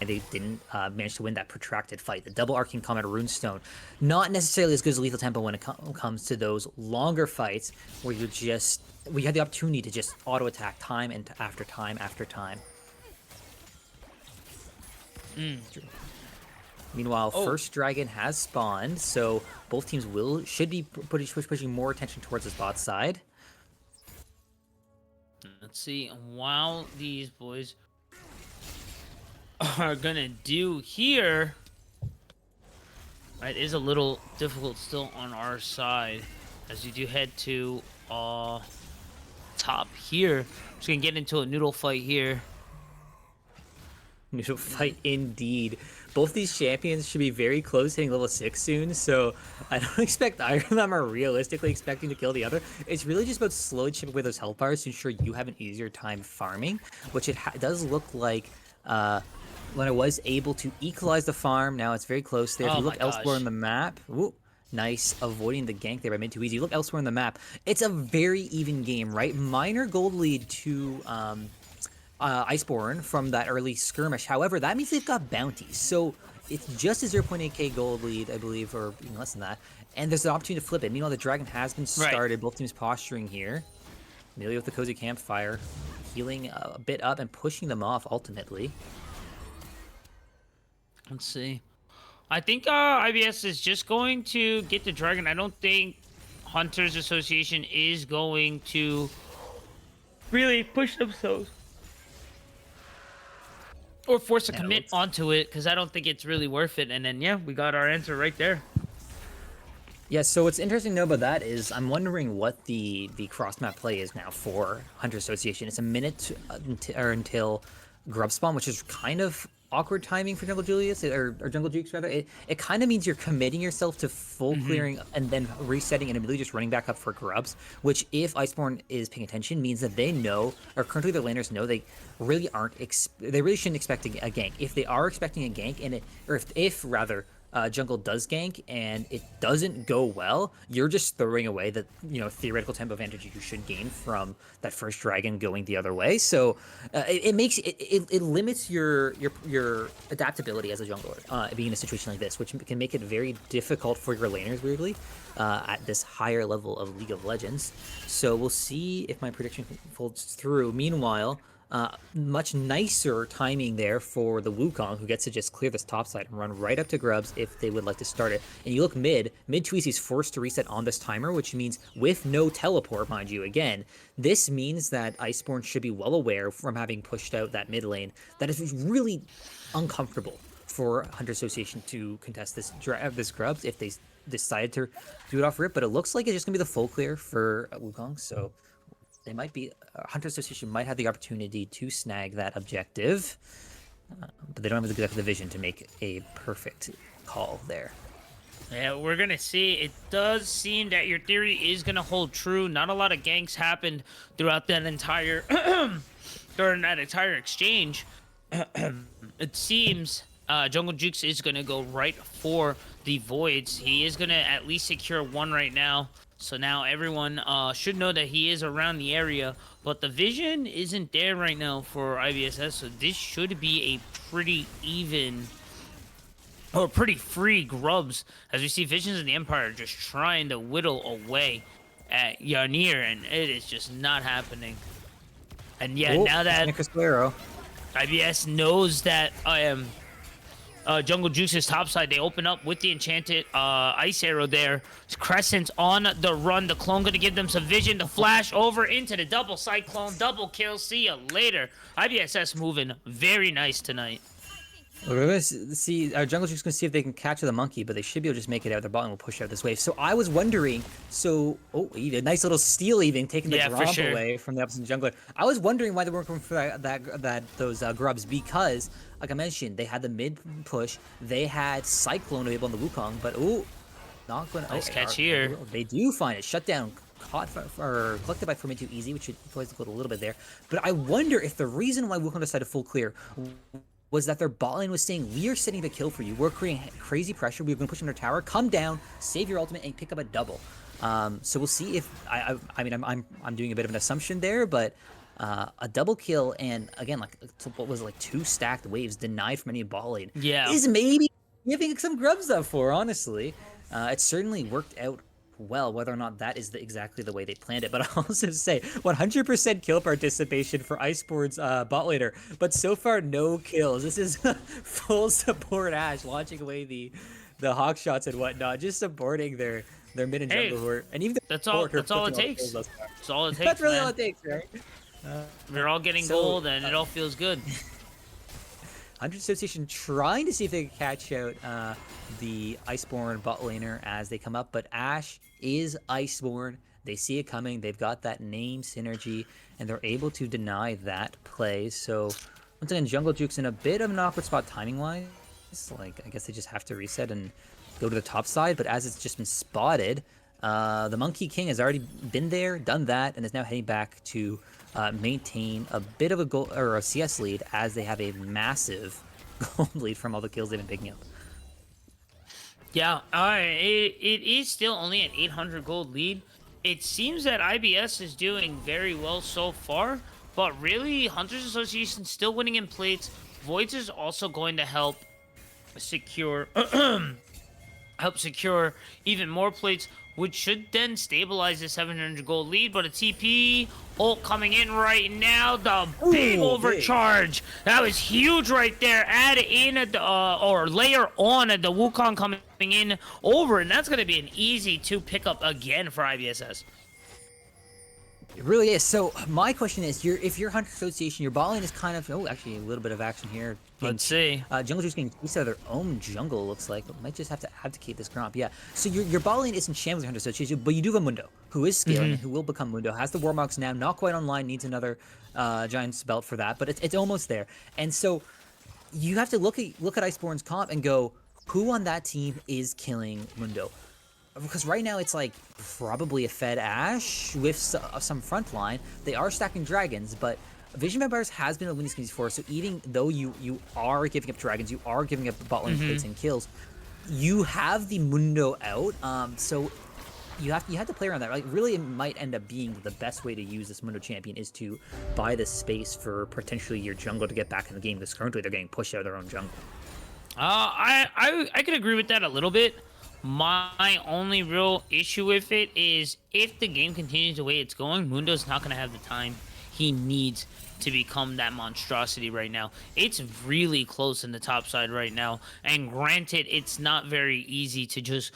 they didn't manage to win that protracted fight. The double arcane combat runestone, not necessarily as good as lethal tempo when it comes to those longer fights where you have the opportunity to just auto attack time and after time after time. Meanwhile, first dragon has spawned, so both teams should be pushing more attention towards this bot side. Let's see, while these boys are gonna do here, right, is a little difficult still on our side as you do head to top here. Just gonna get into a noodle fight here. Noodle fight indeed. Both these champions should be very close hitting level 6 soon, so I don't expect either of them are realistically expecting to kill the other. It's really just about slowly chipping away those health bars to ensure you have an easier time farming, which it does look like when I was able to equalize the farm. Now it's very close there. If you look elsewhere on the map, ooh, nice, avoiding the gank there by mid too easy. Look elsewhere on the map. It's a very even game, right? Minor gold lead to IceBorn from that early skirmish. However, that means they've got bounties, so it's just a 0.8k gold lead, I believe, or even less than that. And there's an opportunity to flip it. Meanwhile, the dragon has been started. Right. Both teams posturing here. Amelia with the cozy campfire, healing a bit up and pushing them off ultimately. Let's see. I think IBS is just going to get the dragon. I don't think Hunters Association is going to really push themselves or force a commit onto it, because I don't think it's really worth it. And then, yeah, we got our answer right there. Yeah, so what's interesting to know about that is I'm wondering what the cross-map play is now for Hunter Association. It's a minute until grub spawn, which is kind of awkward timing for Jungle Julius, or Jungle Jukes rather. It kind of means you're committing yourself to full clearing and then resetting and immediately just running back up for grubs, which if IceBorn is paying attention means that they know, or currently their laners know, they really shouldn't expect a gank. If they are expecting a gank, and if rather jungle does gank and it doesn't go well, you're just throwing away the theoretical tempo advantage you should gain from that first dragon going the other way. So it limits your adaptability as a jungler being in a situation like this, which can make it very difficult for your laners weirdly at this higher level of League of Legends. So we'll see if my prediction folds through. Meanwhile, much nicer timing there for the Wukong, who gets to just clear this top side and run right up to grubs if they would like to start it. And you look mid Tweezy is forced to reset on this timer, which means with no teleport, mind you, again, this means that IceBorn should be well aware from having pushed out that mid lane that it's really uncomfortable for Hunter Association to contest this grubs if they decide to do it off rip. But it looks like it's just gonna be the full clear for Wukong, so they might be, Hunter Association might have the opportunity to snag that objective, but they don't have exactly the vision to make a perfect call there. Yeah, we're going to see. It does seem that your theory is going to hold true. Not a lot of ganks happened throughout that entire, during that entire exchange. It seems Jungle Jukes is going to go right for the Voids. He is going to at least secure one right now. So now everyone should know that he is around the area, but the vision isn't there right now for IBSS, so this should be a pretty even, or pretty free grubs, as we see Visions of the Empire just trying to whittle away at Yarnir, and it is just not happening. And yeah, now that IBS knows that I am Jungle Juice's topside, they open up with the enchanted ice arrow there. Crescent's on the run. The clone gonna give them some vision. The flash over into the double cyclone. Double kill. See ya later. IBSS moving very nice tonight. We're going to see, Jungle Juice's going to see if they can catch the monkey, but they should be able to just make it out. Their bottom will push out this wave. So I was wondering, a nice little steal even, taking the grub away from the opposite jungler. I was wondering why they weren't going for those grubs, because, like I mentioned, they had the mid push, they had Cyclone available on the Wukong, but not going to... Nice catch here. They do find it. Shut down. Caught or collected by Ferment Too Easy, which should always go a little bit there. But I wonder if the reason why Wukong decided full clear was that their bot lane was saying, we are setting the kill for you. We're creating crazy pressure. We're going to push on their tower. Come down, save your ultimate, and pick up a double. So we'll see if... I mean, I'm doing a bit of an assumption there, but A double kill and again, like what was it, like 2 stacked waves denied from any bot lane Yeah. is maybe giving some grubs up for, honestly. It certainly worked out well, whether or not that is exactly the way they planned it. But I'll also say 100% kill participation for IceBorn's bot laner, but so far no kills. This is full support Ash launching away the hawk shots and whatnot, just supporting their mid and jungle who are, and even that's all it takes. That's all it takes. That's really man. all it takes, right? We're all getting gold, and it all feels good. 100 Association trying to see if they can catch out the IceBorn bot laner as they come up, but Ash is IceBorn. They see it coming. They've got that name synergy, and they're able to deny that play. So once again, Jungle Juke's in a bit of an awkward spot timing-wise. Like, I guess they just have to reset and go to the top side, but as it's just been spotted, the Monkey King has already been there, done that, and is now heading back to maintain a bit of a goal or a CS lead as they have a massive gold lead from all the kills they've been picking up. Yeah, it is still only an 800 gold lead. It seems that IBS is doing very well so far, but really, Hunters Association still winning in plates. Voids is also going to help secure even more plates, which should then stabilize the 700 gold lead. But a TP ult coming in right now. The big overcharge. That was huge right there. Add in at the, or layer on at the Wukong coming in over, and that's going to be an easy 2 pickup again for IBSS. It really is. So my question is, if you're Hunter Association, your bot lane is kind of, actually a little bit of action here. Let's see. Jungle Juice getting piece out of their own jungle, looks like. But might just have to abdicate this Gromp. Yeah. So your bot lane isn't shambles Hunter Association, but you do have a Mundo, who is scaling, and who will become Mundo. Has the Warmarks now, not quite online, needs another Giant's Belt for that, but it's almost there. And so you have to look at IceBorn's comp and go, who on that team is killing Mundo? Because right now it's like probably a Fed Ash with some front line. They are stacking dragons, but Vision Vampires has been a winning scheme before. So even though you are giving up dragons, you are giving up bot lane plates and kills, you have the Mundo out. So you have to play around that. Like really, it might end up being the best way to use this Mundo champion is to buy the space for potentially your jungle to get back in the game. Because currently they're getting pushed out of their own jungle. I can agree with that a little bit. My only real issue with it is if the game continues the way it's going, Mundo's not going to have the time he needs to become that monstrosity right now. It's really close in the top side right now. And granted, it's not very easy to just,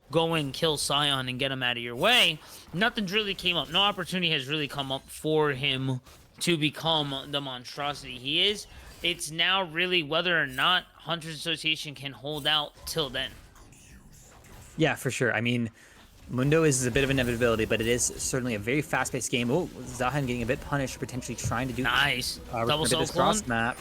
go and kill Sion and get him out of your way. Nothing's really came up. No opportunity has really come up for him to become the monstrosity he is. It's now really whether or not Hunters Association can hold out till then. Yeah, for sure. I mean, Mundo is a bit of an inevitability, but it is certainly a very fast-paced game. Oh, Zahan getting a bit punished, potentially trying to do nice double this cross map.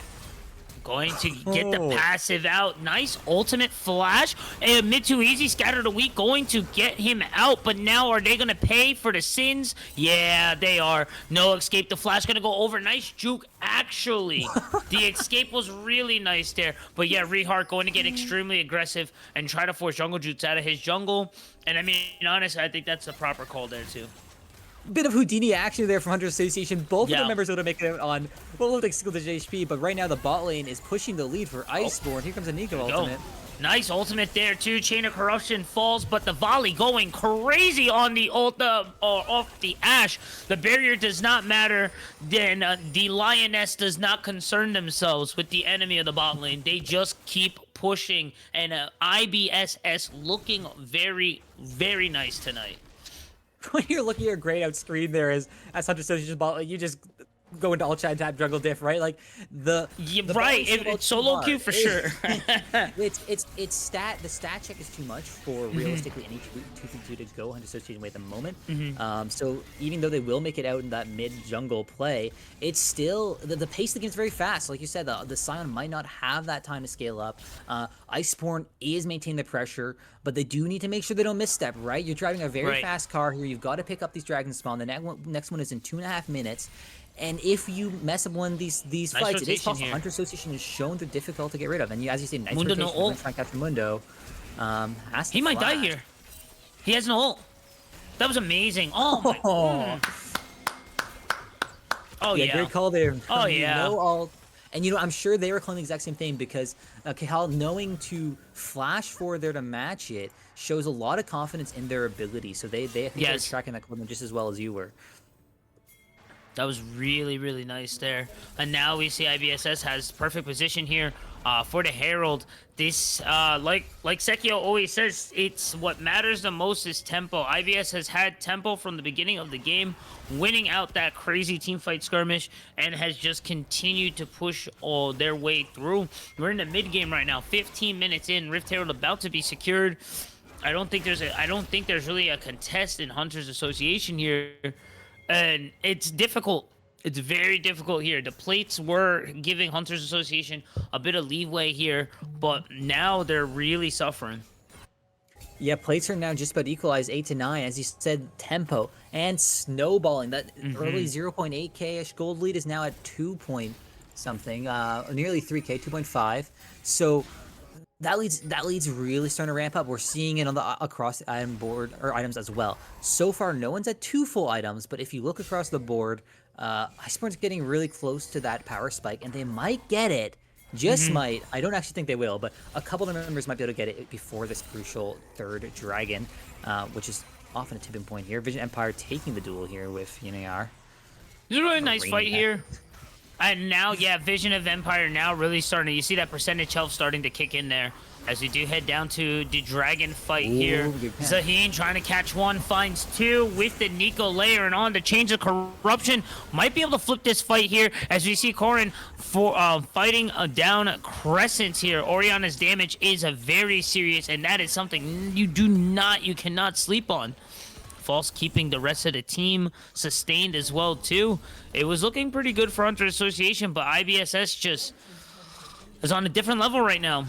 Going to get the passive out. Nice ultimate flash. And mid too easy, scattered a weak, going to get him out. But now are they going to pay for the sins? Yeah, they are. No escape. The flash going to go over. Nice juke, actually. The escape was really nice there. But yeah, Rehart going to get extremely aggressive and try to force Jungle Jutes out of his jungle. And I mean, honestly, I think that's the proper call there too. Bit of Houdini action there from Hunter Association. Both of the members able to make it on what looked like single-digit HP, but right now the bot lane is pushing the lead for IceBorn. Here comes a Nico ultimate. Nice ultimate there too. Chain of Corruption falls, but the volley going crazy on the off the Ash. The barrier does not matter. Then the Lioness does not concern themselves with the enemy of the bot lane. They just keep pushing, and IBSS looking very, very nice tonight. When you're looking at your grayed out screen there as Hunter Association bot, like, you just go into all chat tab jungle diff, right? Like it's solo queue for sure. the stat check is too much for realistically any 2v2 to go Hunter Association way at the moment. So even though they will make it out in that mid jungle play, it's still the pace of the game is very fast. Like you said, the Sion might not have that time to scale up. IceBorn is maintaining the pressure, but they do need to make sure they don't misstep, right? You're driving a very fast car here. You've got to pick up these dragon spawn. The next one is in 2.5 minutes. And if you mess up one of these fights, it is possible. Hunter Association has shown they're difficult to get rid of. And as you say, nice Mundo rotation. No We're going to try and capture Mundo. He might die here. He has no ult. That was amazing. Oh my god. Oh Yeah, yeah. great call there. Oh yeah. All, and I'm sure they were calling the exact same thing because Cahal knowing to flash forward there to match it shows a lot of confidence in their ability. So I think they were Yes. tracking that call just as well as you were. That was really, really nice there. And now we see IBSS has perfect position here for the Herald. This, like Sekio always says, it's what matters the most is tempo. IBS has had tempo from the beginning of the game, winning out that crazy teamfight skirmish, and has just continued to push all their way through. We're in the mid game right now, 15 minutes in. Rift Herald about to be secured. I don't think there's really a contest in Hunters Association here. And it's difficult. It's very difficult here. The plates were giving Hunters Association a bit of leeway here, but now they're really suffering. Yeah, plates are now just about equalized 8-9. As you said, tempo and snowballing. That early 0.8k-ish gold lead is now at 2 point something, nearly 3k, 2.5. So that leads really starting to ramp up. We're seeing it on the across the item board or items as well. So far, no one's at 2 full items, but if you look across the board, IceBorn's getting really close to that power spike, and they might get it. Just might. I don't actually think they will, but a couple of members might be able to get it before this crucial third dragon, which is often a tipping point here. Vision Empire taking the duel here with Yuniar. This is a really nice fight back. here. And now, yeah, Vision of Empire now really starting. You see that percentage health starting to kick in there. As we do head down to the dragon fight here. Zaheen trying to catch one, finds two with the Nico layer and on to change the corruption. Might be able to flip this fight here as we see Corrin fighting down Crescents here. Oriana's damage is a very serious, and that is something you cannot sleep on. False keeping the rest of the team sustained as well too. It was looking pretty good for Hunter Association, but IBSS just is on a different level right now.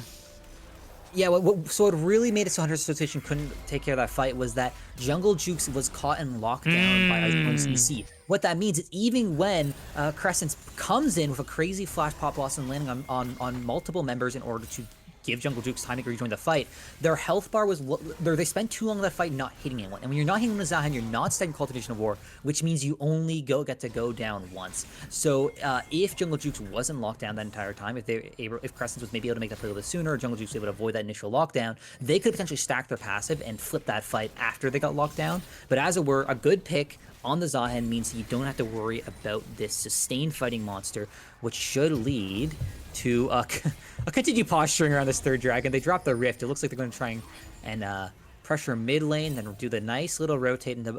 Yeah, so what really made it so Hunters Association couldn't take care of that fight was that Jungle Jukes was caught in lockdown by IceBorn CC. What that means is even when Crescents comes in with a crazy flash pop loss and landing on multiple members in order to give Jungle Jukes time to rejoin the fight, their health bar was they spent too long in that fight not hitting anyone. And when you're not hitting the Zahan, you're not stacking Cultivation of War, which means you only get to go down once. So if Jungle Jukes wasn't locked down that entire time, if Crescents was maybe able to make that play a little bit sooner, or Jungle Jukes was able to avoid that initial lockdown, they could potentially stack their passive and flip that fight after they got locked down. But as it were, a good pick on the Zahan means that you don't have to worry about this sustained fighting monster, which should lead to a continued posturing around this third dragon. They drop the rift. It looks like they're going to try and pressure mid lane, then do the nice little rotate into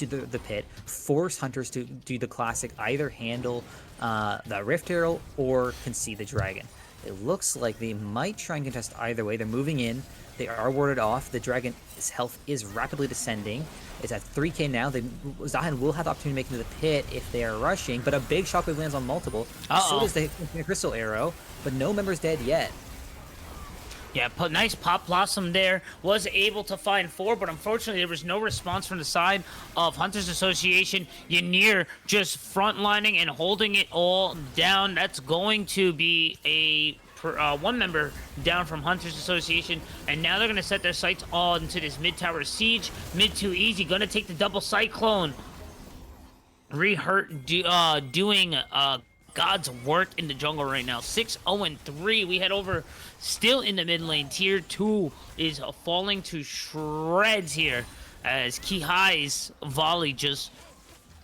the pit, force Hunters to do the classic, either handle the rift herald or concede the dragon. It looks like they might try and contest either way. They're moving in. They are warded off. The dragon's health is rapidly descending. It's at 3k now. Zahan will have the opportunity to make it to the pit if they are rushing, but a big shockwave lands on multiple. So does the crystal arrow, but no member's dead yet. Yeah, nice Pop Blossom there. Was able to find 4, but unfortunately there was no response from the side of Hunters Association. Ynir just frontlining and holding it all down. That's going to be a one member down from Hunters Association, and now they're going to set their sights on to this mid-tower siege. Mid too easy, going to take the double cyclone. Doing God's work in the jungle right now. 6-0-3. We head over still in the mid lane. Tier 2 is falling to shreds here as Kihai's volley just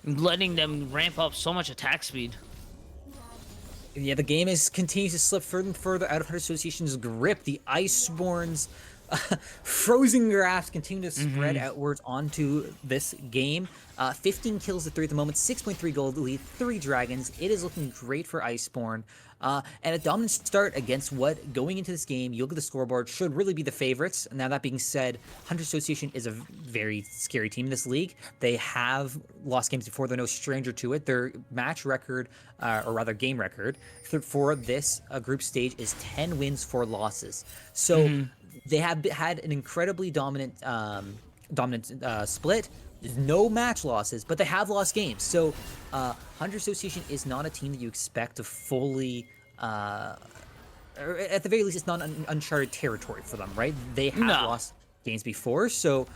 letting them ramp up so much attack speed. Yeah, the game continues to slip further and further out of Hunter Association's grip. The IceBorn's frozen graphs continue to spread outwards onto this game. 15 kills to 3 at the moment, 6.3 gold lead, 3 dragons. It is looking great for IceBorn. And a dominant start against what, going into this game, you look at the scoreboard, should really be the favorites. Now, that being said, Hunter Association is a very scary team in this league. They have lost games before. They're no stranger to it. Their match record, or rather game record, for this group stage is 10 wins, 4 losses. So they have had an incredibly dominant split. There's no match losses, but they have lost games. So Hunter Association is not a team that you expect to fully, or at the very least, it's not uncharted territory for them, right? They have lost games before. So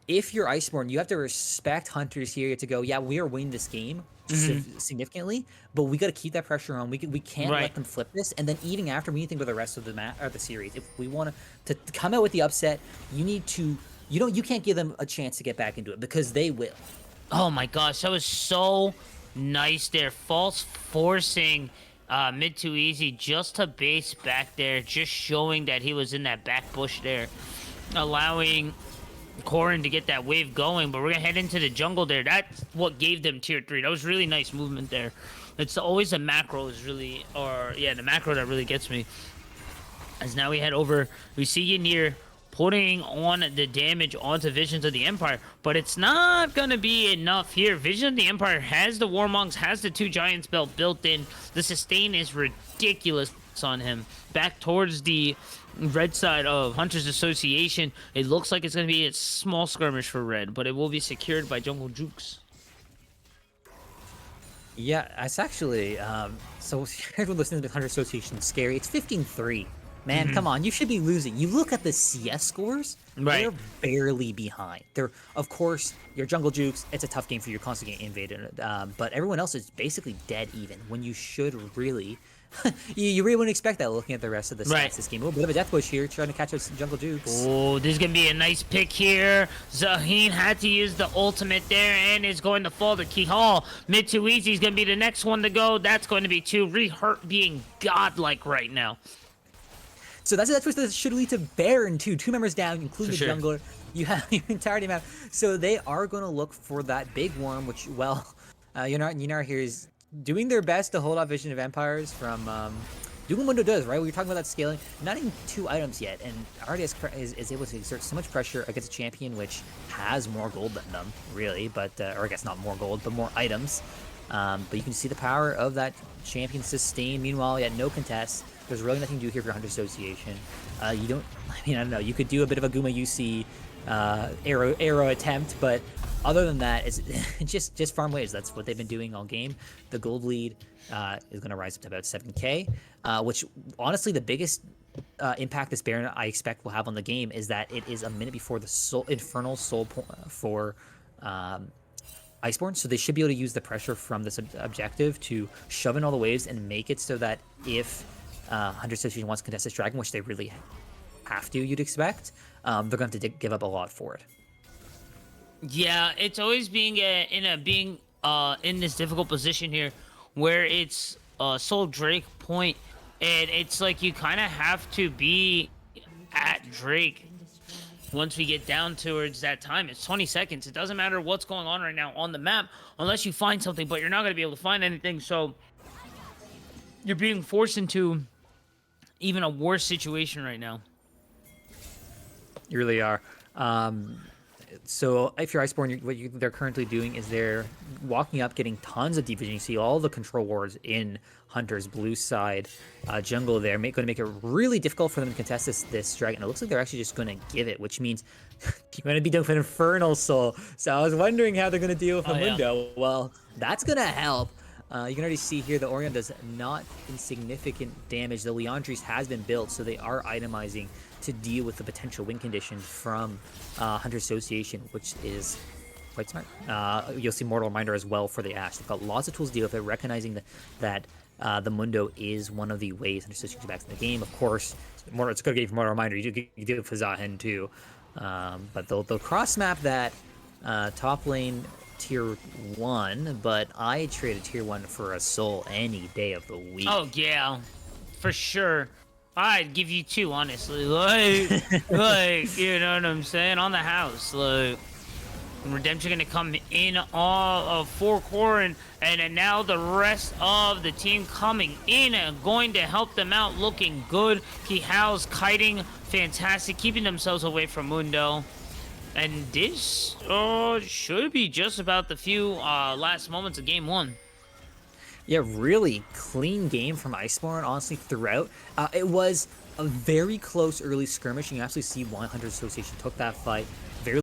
if you're Iceborn, you have to respect Hunters here to go, yeah, we are winning this game significantly, but we got to keep that pressure on. We can't Right. let them flip this. And then even after, we need to think about the rest of the or the series. If we want to come out with the upset, you need to you can't give them a chance to get back into it because they will. Oh my gosh, that was so nice there. False forcing mid too easy just to base back there, just showing that he was in that back bush there, allowing Corrin to get that wave going. But we're gonna head into the jungle there. That's what gave them tier 3. That was really nice movement there. It's always the macro is really, or yeah, the macro that really gets me. As now we head over, we see Ynir putting on the damage onto Visions of the Empire, but it's not gonna be enough here. Vision of the Empire has the Warmonks, has the 2 Giants belt built in. The sustain is ridiculous on him. Back towards the red side of Hunters Association, it looks like it's gonna be a small skirmish for red, but it will be secured by Jungle Jukes. Yeah, it's actually so everyone listening to the Hunter Association is scary. It's 15-3. Man, come on, you should be losing. You look at the CS scores, Right. they're barely behind. They're, of course, your Jungle Jukes, it's a tough game for you constantly getting invaded, but everyone else is basically dead even, when you should really, you really wouldn't expect that looking at the rest of the stats Right. this game. A little bit of a death push here, trying to catch us Jungle Jukes. Oh, this is going to be a nice pick here. Zaheen had to use the ultimate there and is going to fall to Kihal. Mid too easy is going to be the next one to go. That's going to be 2. Rehurt being godlike right now. So that's what that should lead to Baron too. 2 members down, including the sure. jungler. You have your entire team out. So they are going to look for that big worm, which, well, Yunar here is doing their best to hold off Vision of Empires from doing what Mundo does, right? We were talking about that scaling. Not even 2 items yet, and already is able to exert so much pressure against a champion which has more gold than them, really, but or I guess not more gold, but more items. But you can see the power of that champion sustain. Meanwhile, yet no contest. There's really nothing to do here for Hunter Association. You don't, I mean, I don't know. You could do a bit of a Guma UC arrow attempt, but other than that, it's just farm waves. That's what they've been doing all game. The gold lead is going to rise up to about 7k, which honestly the biggest impact this Baron I expect will have on the game is that it is a minute before the Infernal Soul for IceBorn, so they should be able to use the pressure from this objective to shove in all the waves and make it so that if Hunter Association wants to contest this dragon, which they really have to, you'd expect, they're going to have to give up a lot for it. Yeah, it's always being in this difficult position here, where it's Soul Drake point, and it's like you kind of have to be at Drake once we get down towards that time. It's 20 seconds. It doesn't matter what's going on right now on the map, unless you find something, but you're not going to be able to find anything, so you're being forced into even a worse situation right now. You really are. So if you're Iceborn, they're currently doing is they're walking up, getting tons of deep vision. You see all the control wards in Hunter's blue side jungle there, going to make it really difficult for them to contest this dragon. It looks like they're actually just going to give it, which means you're going to be doing an Infernal Soul. So I was wondering how they're going to deal with Mundo. Yeah. Well, that's going to help. You can already see here the Orion does not insignificant damage. The Leandris has been built, so they are itemizing to deal with the potential win condition from Hunter Association, which is quite smart. You'll see Mortal Reminder as well for the Ashe. They've got lots of tools to deal with it, recognizing that the Mundo is one of the ways Hunter Association gets back in the game. Of course, it's a good game for Mortal Reminder. You do it for Zahen too. But they'll cross-map that top lane tier 1, but I traded tier 1 for a soul any day of the week. Oh yeah, for sure. I'd give you 2, honestly. Like, you know what I'm saying? On the house, like, Redemption gonna come in all of 4 core, and now the rest of the team coming in and going to help them out, looking good. Kihal's kiting, fantastic, keeping themselves away from Mundo. And this should be just about the few last moments of game 1. Yeah, really clean game from IceBorn, honestly, throughout. It was a very close early skirmish. You can absolutely see why Hunter Association took that fight. Very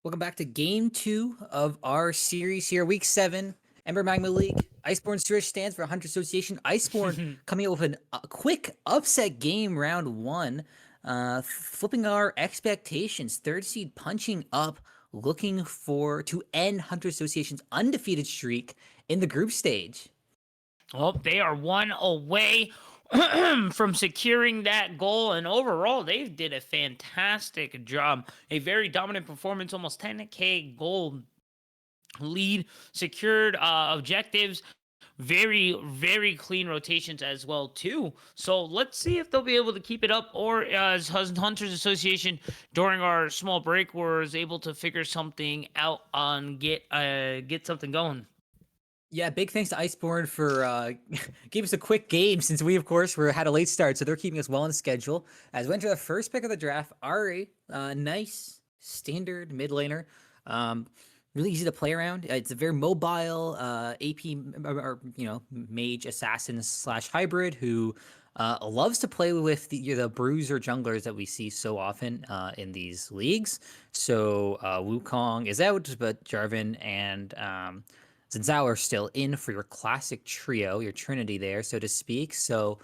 Welcome back to game 2 of our series here, week 7, Ember Magma League. IceBorn Suresh stands for Hunter Association. IceBorn coming up with a quick upset game round 1, flipping our expectations. Third seed punching up, looking to end Hunter Association's undefeated streak in the group stage. Well, they are one away from securing that goal, and overall, they did a fantastic job. A very dominant performance, almost 10K goal lead, secured objectives, very clean rotations as well too. So let's see if they'll be able to keep it up, or as Hunters Association during our small break was able to figure something out on get something going. Yeah, big thanks to IceBorn for giving us a quick game, since we, of course, had a late start, so they're keeping us well on schedule. As we enter the first pick of the draft, Ari, nice, standard mid laner. Really easy to play around. It's a very mobile AP, or mage assassin / hybrid who loves to play with the bruiser junglers that we see so often in these leagues. So Wukong is out, but Jarvan and Zhao are still in for your classic trio, your trinity there, so to speak. So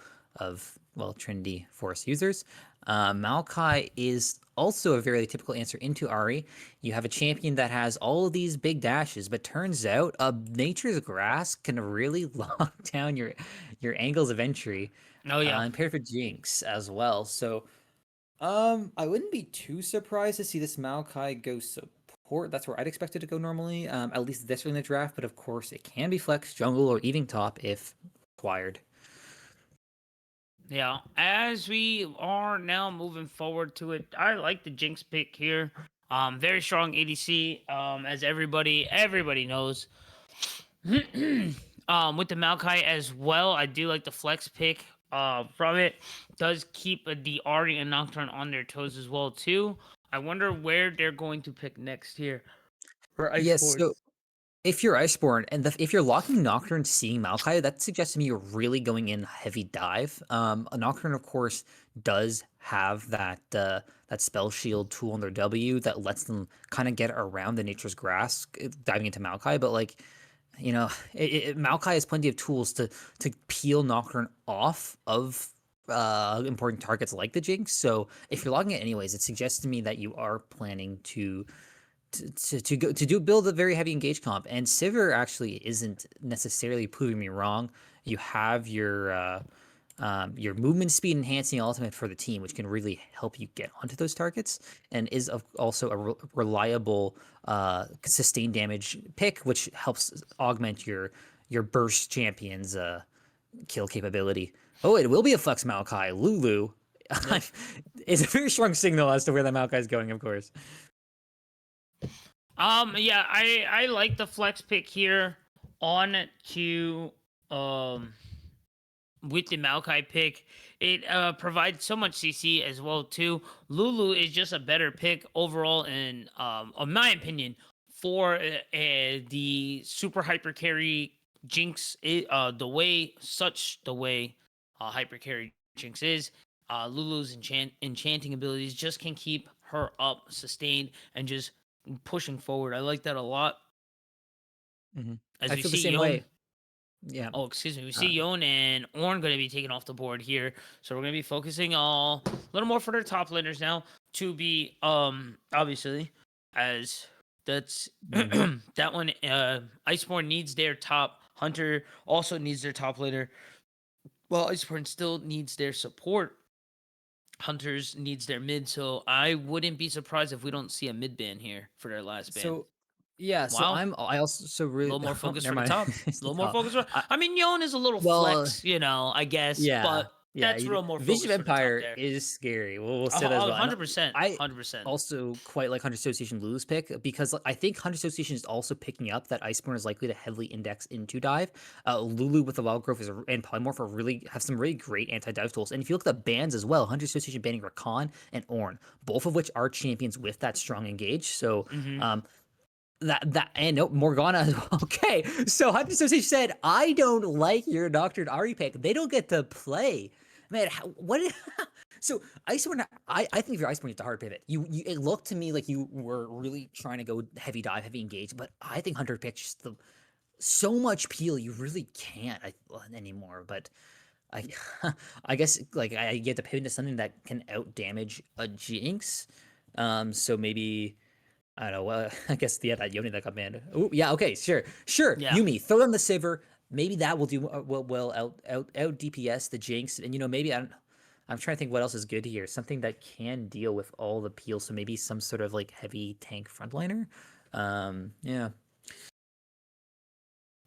Trinity Force users. Maokai is also a very typical answer into Ari. You have a champion that has all of these big dashes, but turns out Nature's Grass can really lock down your angles of entry. Oh yeah, and paired for Jinx as well. So I wouldn't be too surprised to see this Maokai go support. That's where I'd expect it to go normally, at least this early in the draft. But of course, it can be flex, jungle, or even top if required. Yeah, as we are now moving forward to it, I like the Jinx pick here. Very strong ADC, as everybody knows. With the Maokai as well, I do like the flex pick. From it does keep the Ahri and Nocturne on their toes as well too. I wonder where they're going to pick next here for IceBorn. Yes, so if you're IceBorn and if you're locking Nocturne seeing Maokai, that suggests to me you're really going in heavy dive. A Nocturne, of course, does have that spell shield tool on their W that lets them kind of get around the Nature's Grass diving into Maokai, but Maokai has plenty of tools to peel Nocturne off of important targets like the Jinx. So if you're logging it anyways, it suggests to me that you are planning to build a very heavy engage comp. And Sivir actually isn't necessarily proving me wrong. You have your movement speed enhancing ultimate for the team, which can really help you get onto those targets, and is also a reliable sustained damage pick, which helps augment your burst champion's kill capability. Oh, it will be a flex Maokai. Lulu is a very strong signal as to where the Maokai is going, of course. Yeah, I like the flex pick here on to with the Maokai pick. It provides so much CC as well too. Lulu is just a better pick overall, in my opinion, for the super hyper carry Jinx. The way hyper carry Jinx is, Lulu's enchanting abilities just can keep her up, sustained, and just pushing forward. I like that a lot. Mm-hmm. As I we feel see the same way. Yeah. Oh, excuse me. We see Yon and Ornn going to be taken off the board here, so we're going to be focusing a little more for their top laners now. To be obviously, as that's that one. IceBorn needs their top. Hunter also needs their top laner. Well, IceBorn still needs their support. Hunters needs their mid, so I wouldn't be surprised if we don't see a mid ban here for their last ban. So yeah, so wow. I also so really A little more focus never for the mind. top. A little more focus. I mean, Yon is a little flex, I guess. Yeah, but yeah, that's real more Vision focus of Empire for the top there. is scary. We'll say that as well. 100%. I 100%. also quite like Hunter Association Lulu's pick, because I think Hunter Association is also picking up that IceBorn is likely to heavily index into dive. Lulu with the Wild Growth and Polymorph have some really great anti-dive tools. And if you look at the bans as well, Hunter Association banning Rakan and Ornn, both of which are champions with that strong engage. So and Morgana as well. Okay, so Hunter Association said, I don't like your Nocturne Ahri pick. They don't get to play. Man, what? So IceBorn, I think if you're IceBorn, it's a hard pivot. It looked to me like you were really trying to go heavy dive, heavy engage, but I think Hunter picked just so much peel you really can't anymore. But I I guess like I get to pivot into something that can out damage a Jinx. So maybe I don't know. I guess that Yoni that got banned. Oh yeah, okay, sure. Yeah. Yumi, throw on the Sivir. Maybe that will do well out DPS the Jinx, and maybe I'm trying to think what else is good here. Something that can deal with all the peel. So maybe some sort of like heavy tank frontliner. Yeah.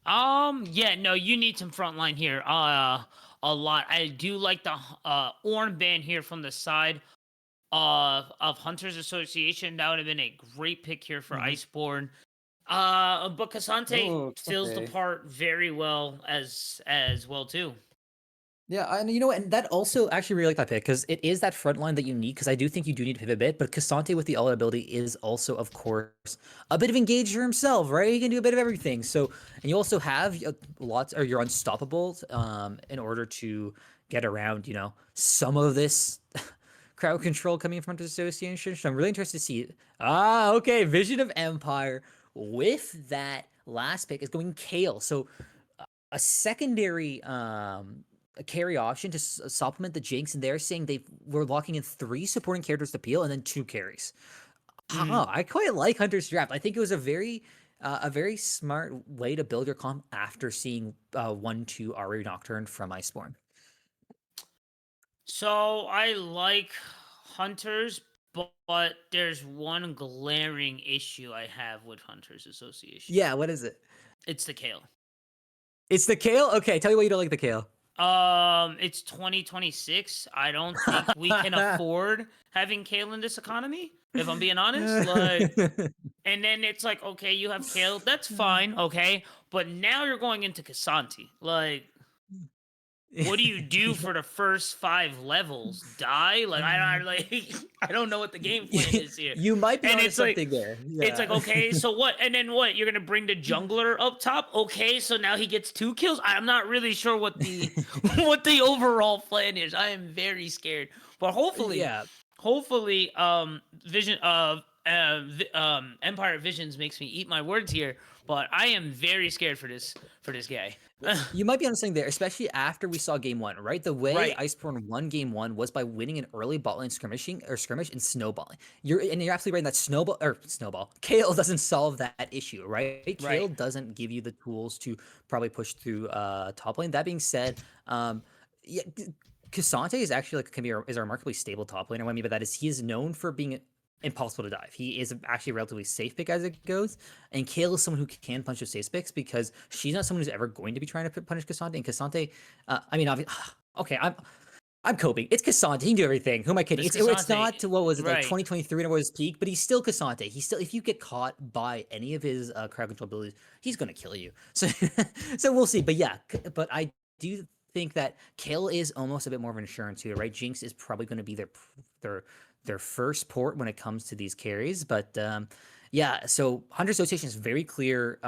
Yeah, no, you need some frontline here. A lot. I do like the Ornn ban here from the side of Hunters Association. That would have been a great pick here for IceBorn. But Cassante Oh, fills the okay. part very well as well too. Yeah, and and that also actually really like that pick because it is that front line that you need. Because I do think you do need to pivot a bit, but Cassante with the all ability is also, of course, a bit of engager himself, right? He can do a bit of everything. So, and you also have lots, or you're unstoppable, in order to get around, some of this crowd control coming from the association. So I'm really interested to see it. Okay, Vision of Empire with that last pick is going Kale. So a secondary a carry option to supplement the Jinx, and they're saying they were locking in 3 supporting characters to peel and then 2 carries. I quite like Hunter's draft. I think it was a very smart way to build your comp after seeing 1-2 Aria Nocturne from IceBorn. So I like Hunters, but there's one glaring issue I have with Hunters Association. Yeah, what is it? It's the Kale. It's the Kale? Okay, tell me why you don't like the Kale. It's 2026. I don't think we can afford having Kale in this economy, if I'm being honest. And then it's like, okay, you have Kale, that's fine, okay, but now you're going into Cassante. What do you do for the first 5 levels? Die? I don't know what the game plan is here. You might be onto something like, there. Yeah. It's like, okay, so what? And then what? You're gonna bring the jungler up top? Okay, so now he gets 2 kills. I'm not really sure what the what the overall plan is. I am very scared. But hopefully, Vision of Empire Visions makes me eat my words here. But I am very scared for this guy. You might be on something there, especially after we saw game 1, right? The way IceBorn won game 1 was by winning an early bot lane skirmish and snowballing. You're absolutely right in that snowball. Kale doesn't solve that issue, right? Kale doesn't give you the tools to probably push through top lane. That being said, yeah, Cassante is actually is a remarkably stable top laner. What I mean by that is he is known for being impossible to dive. He is actually a relatively safe pick as it goes, and Kale is someone who can punch those safe picks because she's not someone who's ever going to be trying to punish Cassante. And Cassante, I mean, okay, I'm coping. It's Cassante. He can do everything. Who am I kidding? It's not what was it like 2023 when it was his peak, but he's still Cassante. He's still, if you get caught by any of his crowd control abilities, he's gonna kill you. So so we'll see. But yeah, but I do think that Kale is almost a bit more of an insurance here, right? Jinx is probably going to be their first port when it comes to these carries. But yeah, so Hunter Association is very clear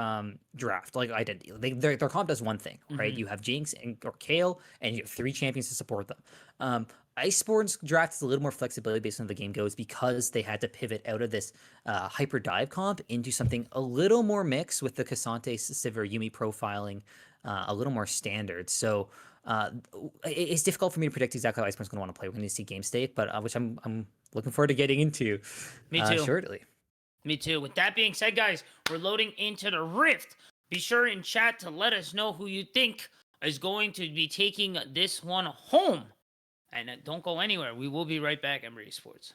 draft, like identity. Their comp does one thing, right? You have Jinx or Kale, and you have 3 champions to support them. IceBorn's draft is a little more flexibility based on the game goes because they had to pivot out of this hyper dive comp into something a little more mixed with the Cassante, Sivir, Yumi profiling, a little more standard. So it's difficult for me to predict exactly how IceBorn's going to want to play. We're going to see game state, but which I'm looking forward to getting into. Me too. Shortly. Me too. With that being said, guys, we're loading into the Rift. Be sure in chat to let us know who you think is going to be taking this one home. And don't go anywhere. We will be right back, Ember Esports.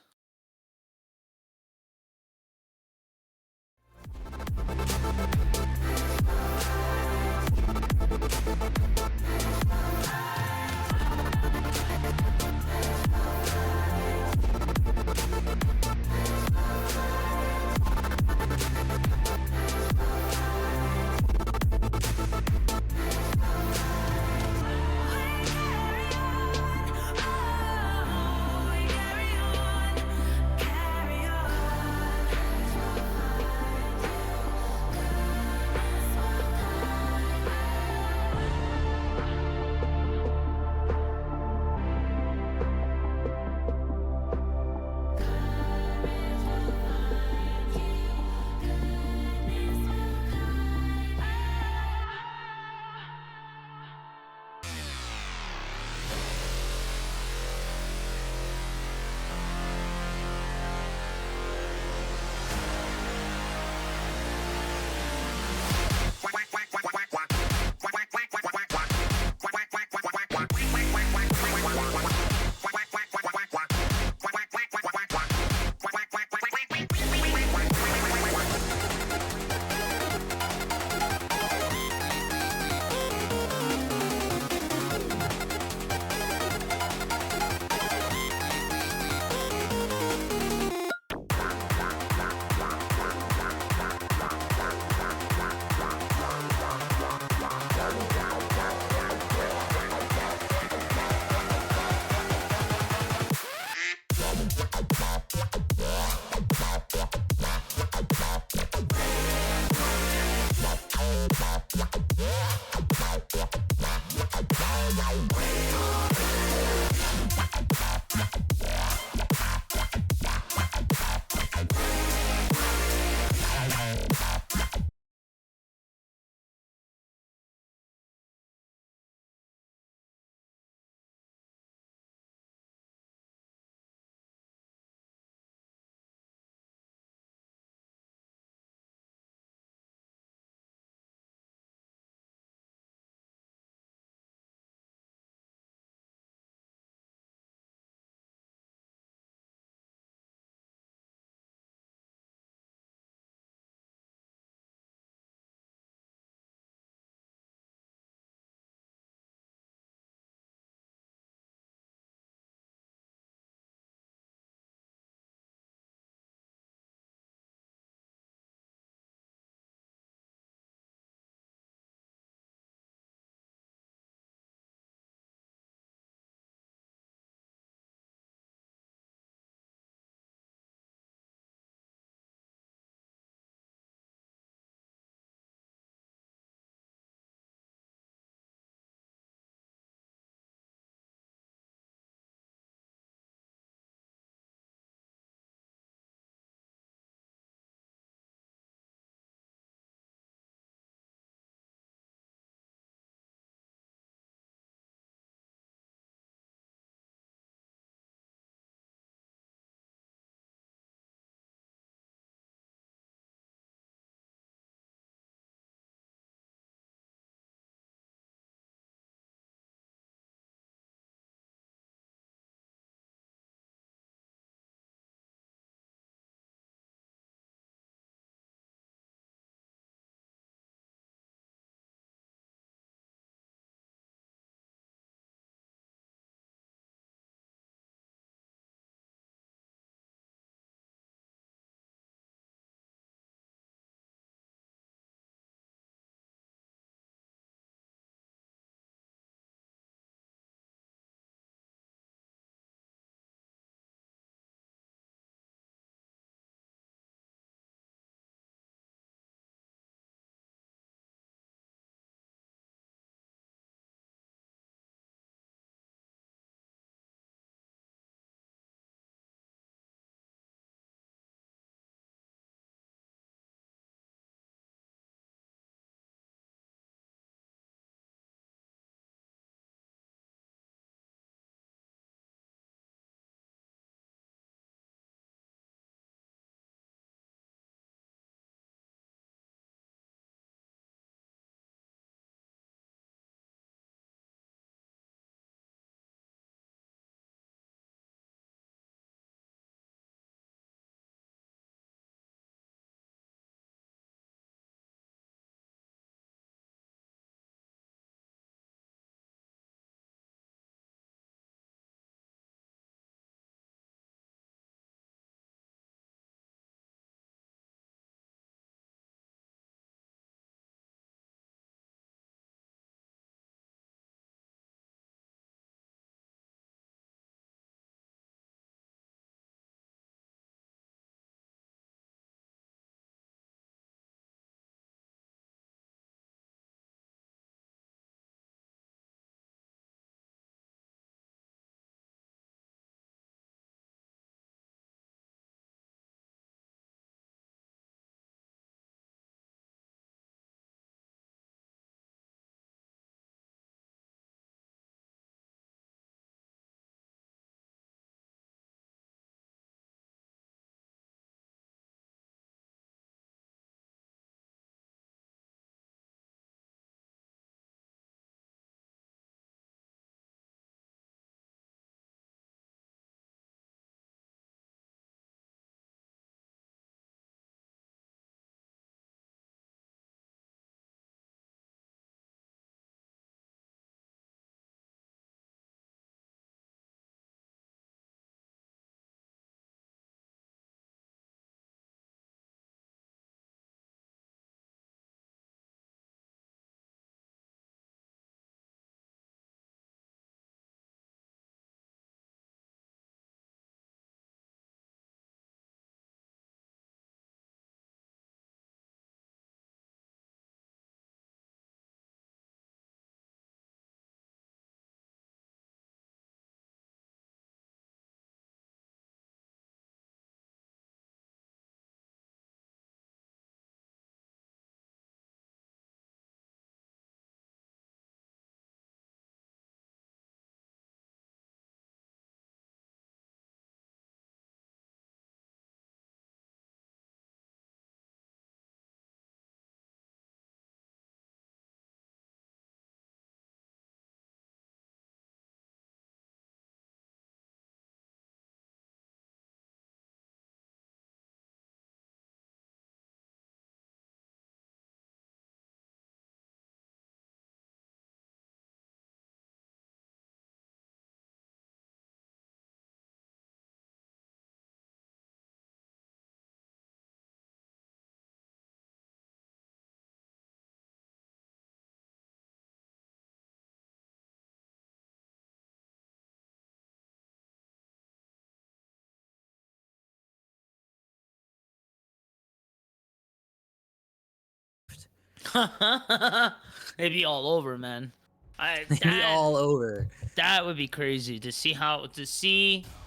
They'd be all over, man. They'd be all over. That would be crazy to see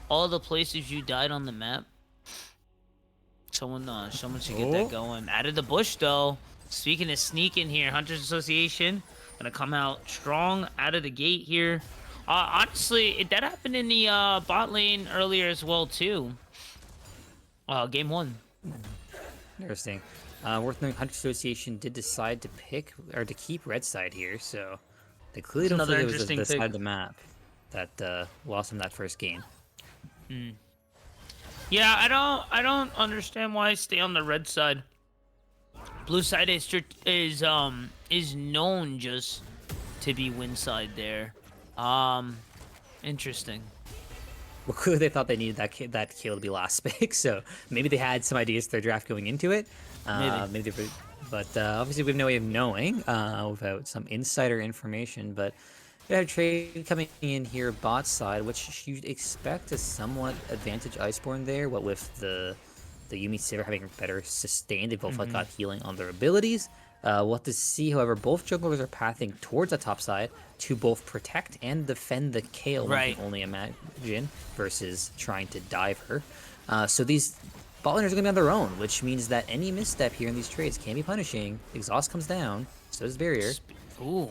all the places you died on the map. Someone should get that going. Out of the bush though. Speaking of sneaking here, Hunters Association gonna come out strong out of the gate here. Honestly, that happened in the bot lane earlier as well too. Game 1. Interesting. Worth noting, Hunter Association did decide to pick or to keep red side here, so they clearly don't think it was the side of the map that lost them that first game. Yeah, I don't understand why I stay on the red side. Blue side is known just to be win side there. Interesting. Well, clearly they thought they needed that kill to be last pick, so maybe they had some ideas for their draft going into it. Maybe but obviously we have no way of knowing without some insider information. But we have a trade coming in here bot side, which you'd expect a somewhat advantage IceBorn there. What with the Yuumi Sivir having better sustain, they both got healing on their abilities. We'll have to see, however, both junglers are pathing towards the top side to both protect and defend the Kayle, one can only imagine, versus trying to dive her. So these bot laners are going to be on their own, which means that any misstep here in these trades can be punishing. Exhaust comes down, so does Barrier. Ooh,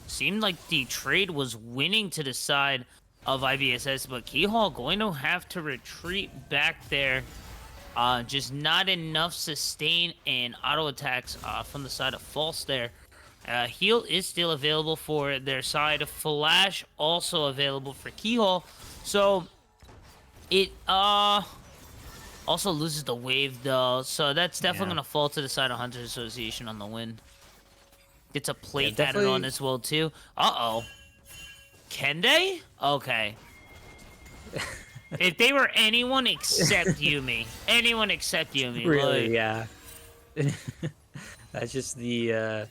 seemed like the trade was winning to the side of IVSS, but Keyhall going to have to retreat back there. Just not enough sustain and auto attacks from the side of False there. Heal is still available for their side. Flash also available for Keyhole. So it also loses the wave though. So that's definitely gonna fall to the side of Hunters Association on the win. Gets a plate added on as well too. Uh-oh. Can they? Okay. If they were anyone except Yuumi. Anyone except Yuumi. Really, yeah. That's just the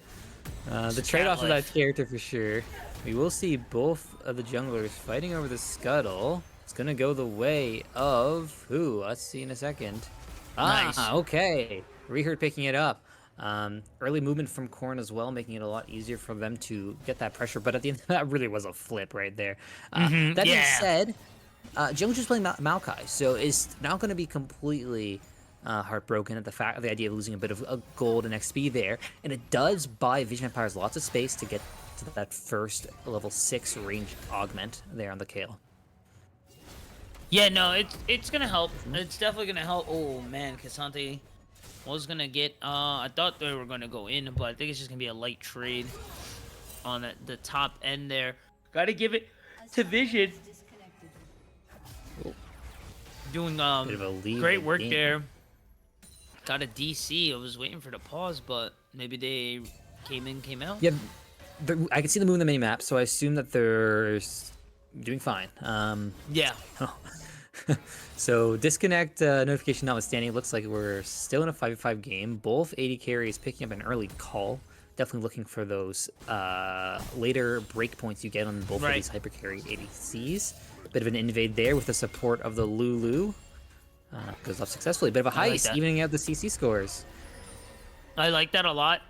trade-off of that character for sure. We will see both of the junglers fighting over the scuttle. It's gonna go the way of who? Let's see in a second. Nice. Okay. Reherd picking it up. Early movement from Korn as well, making it a lot easier for them to get that pressure. But at the end, that really was a flip right there. That being said, Jones just playing Maokai, so is now going to be completely heartbroken at the idea of losing a bit of gold and XP there, and it does buy Vision Empires lots of space to get to that first level 6 range augment there on the Kayle. Yeah, no, it's gonna help. It's definitely gonna help. Oh man, K'Sante was gonna get. I thought they were gonna go in, but I think it's just gonna be a light trade on the top end there. Got to give it to Vision. Doing great work there. Got a DC. I was waiting for the pause, but maybe they came out. Yeah, I can see them moving the mini map, so I assume that they're doing fine. Yeah. So disconnect notification notwithstanding, it looks like we're still in a 5v5 game. Both AD carries picking up an early call. Definitely looking for those later breakpoints you get on both of these hyper carry ADCs. Bit of an invade there with the support of the Lulu. Goes off successfully. Bit of a heist, evening out the CC scores. I like that a lot.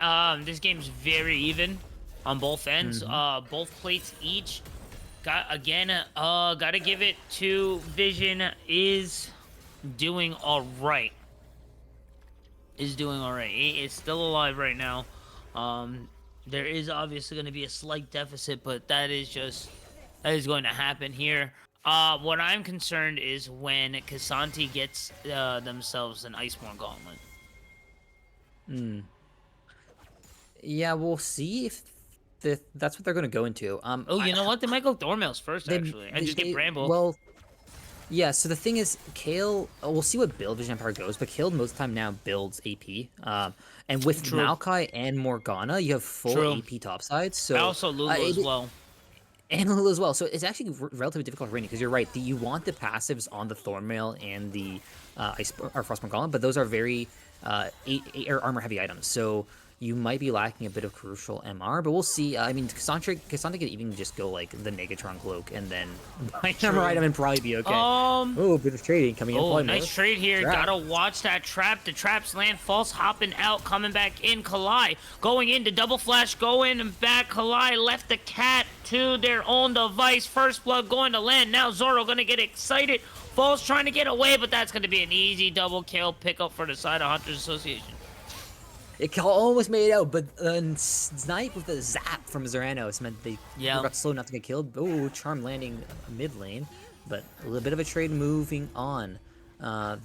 This game's very even on both ends. Both plates each. Gotta give it to Vision. Is doing all right. He is still alive right now. There is obviously going to be a slight deficit, but that is going to happen here. What I'm concerned is when K'Sante gets themselves an IceBorn gauntlet. Yeah, we'll see if that's what they're going to go into. You know what? They might go Thornmails first, actually. And just get Bramble. Well, yeah, so the thing is, Kayle, we'll see what build Vision Empire goes, but Kayle most of the time now builds AP. And with Maokai and Morgana, you have full AP topside. So also Lulu as well. And Lulu as well. So it's actually relatively difficult for Rainy, because you're right. You want the passives on the Thornmail and the Frostborn Golem, but those are very armor heavy items. So you might be lacking a bit of crucial MR, but we'll see. I mean, Cassandra could even just go like the Negatron cloak and then buy an MR item and probably be okay. Oh, bit of trading coming in. Oh, nice trade here. Trap. Gotta watch that trap. The traps land. False hopping out, coming back in. Kalai going into double flash, going back. Kalai left the cat to their own device. First blood going to land. Now Zoro gonna get excited. False trying to get away, but that's gonna be an easy double kill pickup for the side of Hunters Association. It almost made it out, but Snipe with the zap from Zeranos meant they got slow enough to get killed. Oh, Charm landing mid lane, but a little bit of a trade moving on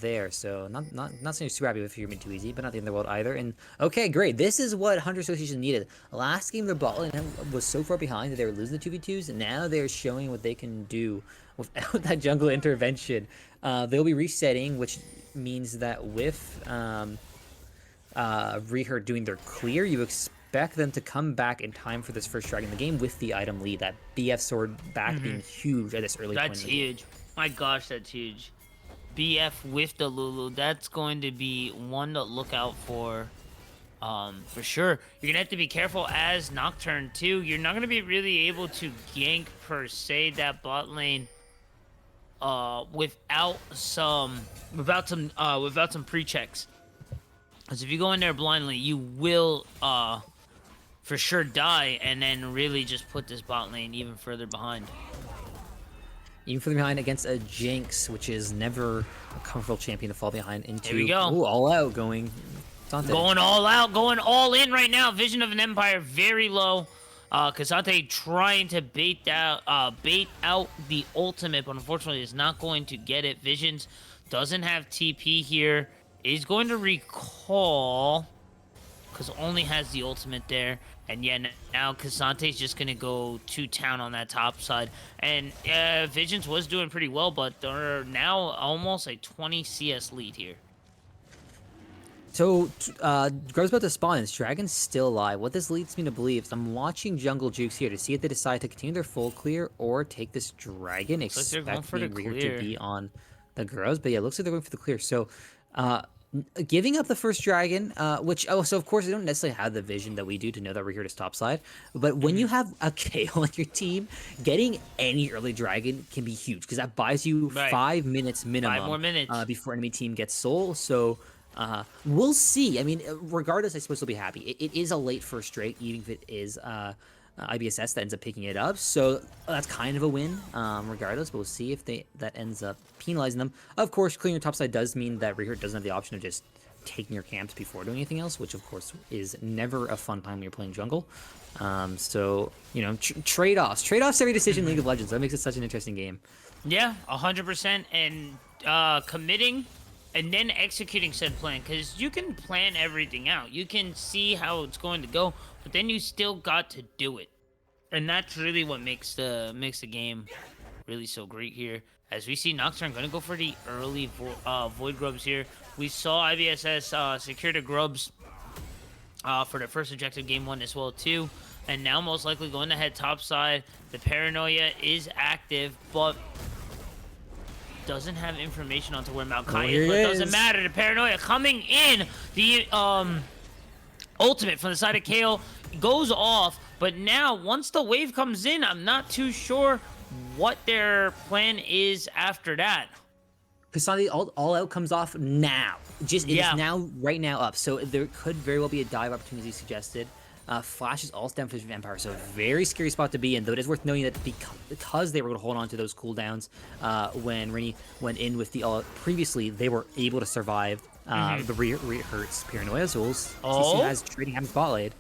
there. So not saying super happy with your mid too easy, but not the end of the world either. And okay, great. This is what Hunter Association needed. Last game their bot lane was so far behind that they were losing the 2v2s, and now they're showing what they can do without that jungle intervention. They'll be resetting, which means that with Rehurt doing their clear, you expect them to come back in time for this first dragon in the game with the item lead. That BF sword back being huge at this early point. That's huge. My gosh, that's huge. BF with the Lulu, that's going to be one to look out for sure. You're gonna have to be careful as Nocturne too. You're not gonna be really able to gank per se that bot lane without some pre-checks. Because if you go in there blindly, you will for sure die, and then really just put this bot lane even further behind. Even further behind against a Jinx, which is never a comfortable champion to fall behind into. Here we go. Ooh, all out going. Dante. Going all out, going all in right now. Vision of an Empire very low. Kasante trying to bait out the ultimate, but unfortunately is not going to get it. Visions doesn't have TP here. Is going to recall because only has the ultimate there, and yeah, now Casante's just gonna go to town on that top side. And Visions was doing pretty well, but they're now almost a 20 CS lead here. So Grub's about to spawn, and this dragon's still alive. What this leads me to believe is I'm watching Jungle Jukes here to see if they decide to continue their full clear or take this dragon, expecting Rehurt to be on the Grubs. But yeah, it looks like they're going for the clear. So giving up the first dragon, so of course they don't necessarily have the vision that we do to know that we're here to topside, but when you have a KO on your team, getting any early dragon can be huge because that buys you 5 minutes minimum. 5 more minutes before enemy team gets soul. So we'll see. I mean, regardless, I suppose we'll be happy. It is a late first straight, even if it is IBSS that ends up picking it up, so that's kind of a win regardless, but we'll see if that ends up penalizing them. Of course, clearing your topside does mean that Rehurt doesn't have the option of just taking your camps before doing anything else, which of course is never a fun time when you're playing jungle. So, you know, trade-offs every decision in League of Legends. That makes it such an interesting game. Yeah, 100%, and committing and then executing said plan, because you can plan everything out. You can see how it's going to go, but then you still got to do it. And that's really what makes the game really so great here. As we see Nocturne going to go for the early Void Grubs here. We saw IBSS secure the Grubs for their first objective game 1 as well too. And now most likely going to head topside. The Paranoia is active, but doesn't have information onto where Maokai is, but it doesn't matter. The Paranoia coming in. The ultimate from the side of KO goes off, but now once the wave comes in, I'm not too sure what their plan is after that. Kasane all out comes off now. It is now right now up. So there could very well be a dive opportunity suggested. Flash is all down for Empire, so very scary spot to be in, though it is worth noting that because they were able to hold on to those cooldowns when Rainy went in with the all previously, they were able to survive the Rehurt's Paranoia. So CC has trading Ham's spotlight.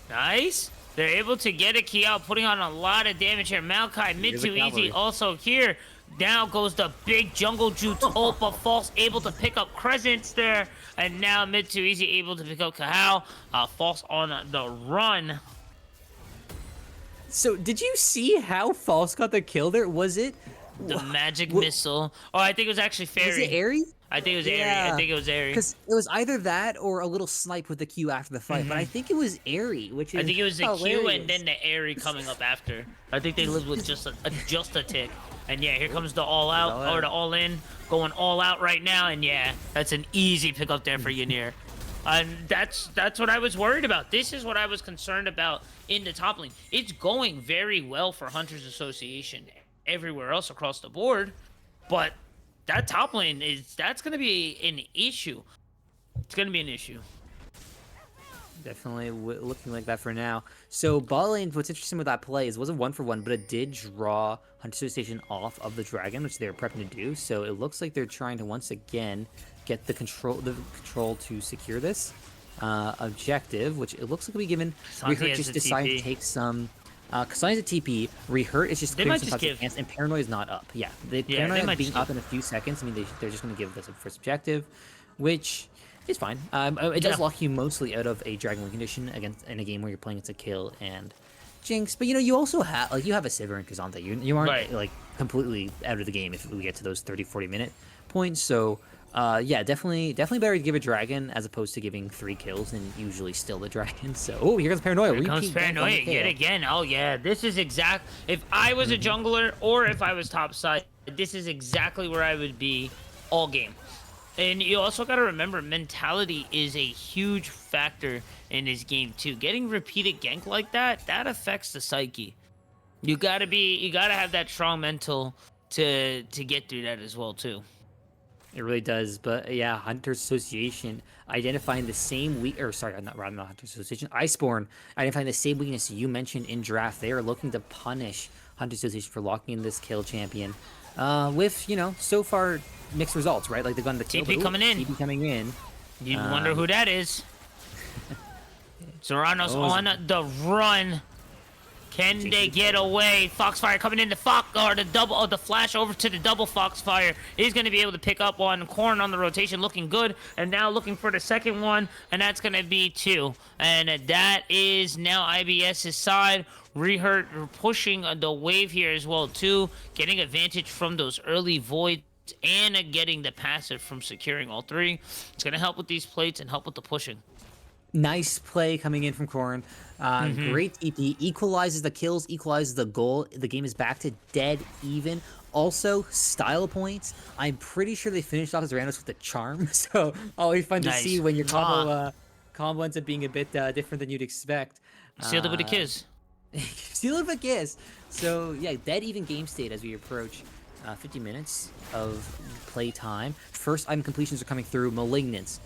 Nice. They're able to get a key out, putting on a lot of damage here. Maokai, mid too easy also here. Now goes the big Jungle Juice ult, but False able to pick up Crescents there. And now mid too easy able to pick up Kahal. False on the run. So did you see how False got the kill there? Was it the magic missile? Oh, I think it was actually Fairy. Was it Airy? I think it was Airy. I think it was Airy. Because it was either that or a little snipe with the Q after the fight. But I think it was Airy, which is I think it was the hilarious. Q and then the Airy coming up after. I think they lived with just a tick. And yeah, here comes the all out or the all in, going all out right now. And yeah, that's an easy pickup there for Ynir. And that's what I was worried about. This is what I was concerned about in the top lane. It's going very well for Hunters Association everywhere else across the board, but that top lane that's going to be an issue. It's going to be an issue. Definitely looking like that for now. So bot lane, what's interesting with that play is it wasn't 1-for-1, but it did draw Hunter Station off of the dragon, which they were prepping to do. So it looks like they're trying to once again get the control to secure this objective, which it looks like we given. Rehurt just decided to take some. Kasani's a TP. Rehurt is just clearing some shots of chance, and Paranoia is not up. Yeah, Paranoia being up in a few seconds. I mean, they're just going to give this a first objective, which. It's fine. It does lock you mostly out of a Dragon Wing condition against in a game where you're playing against a kill and Jinx. But you also have you have a Sivir and Kazante. You aren't like completely out of the game if we get to those 30-40 minute points. So yeah, definitely better to give a Dragon as opposed to giving 3 kills and usually still the Dragon. So here comes Paranoia. Here comes Paranoia yet again. Oh yeah, this is exact. If I was a jungler or if I was top side, this is exactly where I would be all game. And you also got to remember, mentality is a huge factor in this game too. Getting repeated gank like that affects the psyche. You gotta have that strong mental to get through that as well too. It really does, but yeah, Hunter Association identifying the same not Hunter Association, IceBorn identifying the same weakness you mentioned in draft. They are looking to punish Hunter Association for locking in this kill champion. With so far mixed results, right? Like they've gotten the kill, TP coming in. TP coming in. You wonder who that is. Serrano's on the run. Can they get away? Foxfire coming in the the flash over to the double Foxfire. He's going to be able to pick up one. Corn on the rotation looking good. And now looking for the second one. And that's going to be 2. And that is now IBS's side. Rehurt pushing the wave here as well too. Getting advantage from those early voids. And getting the passive from securing all 3. It's going to help with these plates and help with the pushing. Nice play coming in from Corn. Great TP. Equalizes the kills, equalizes the goal. The game is back to dead even. Also, style points. I'm pretty sure they finished off as randos with the charm. So always fun to see when your combo ends up being a bit different than you'd expect. Sealed it with a kiss. Sealed it with a kiss. So yeah, dead even game state as we approach 50 minutes of play time. First item completions are coming through. Malignance,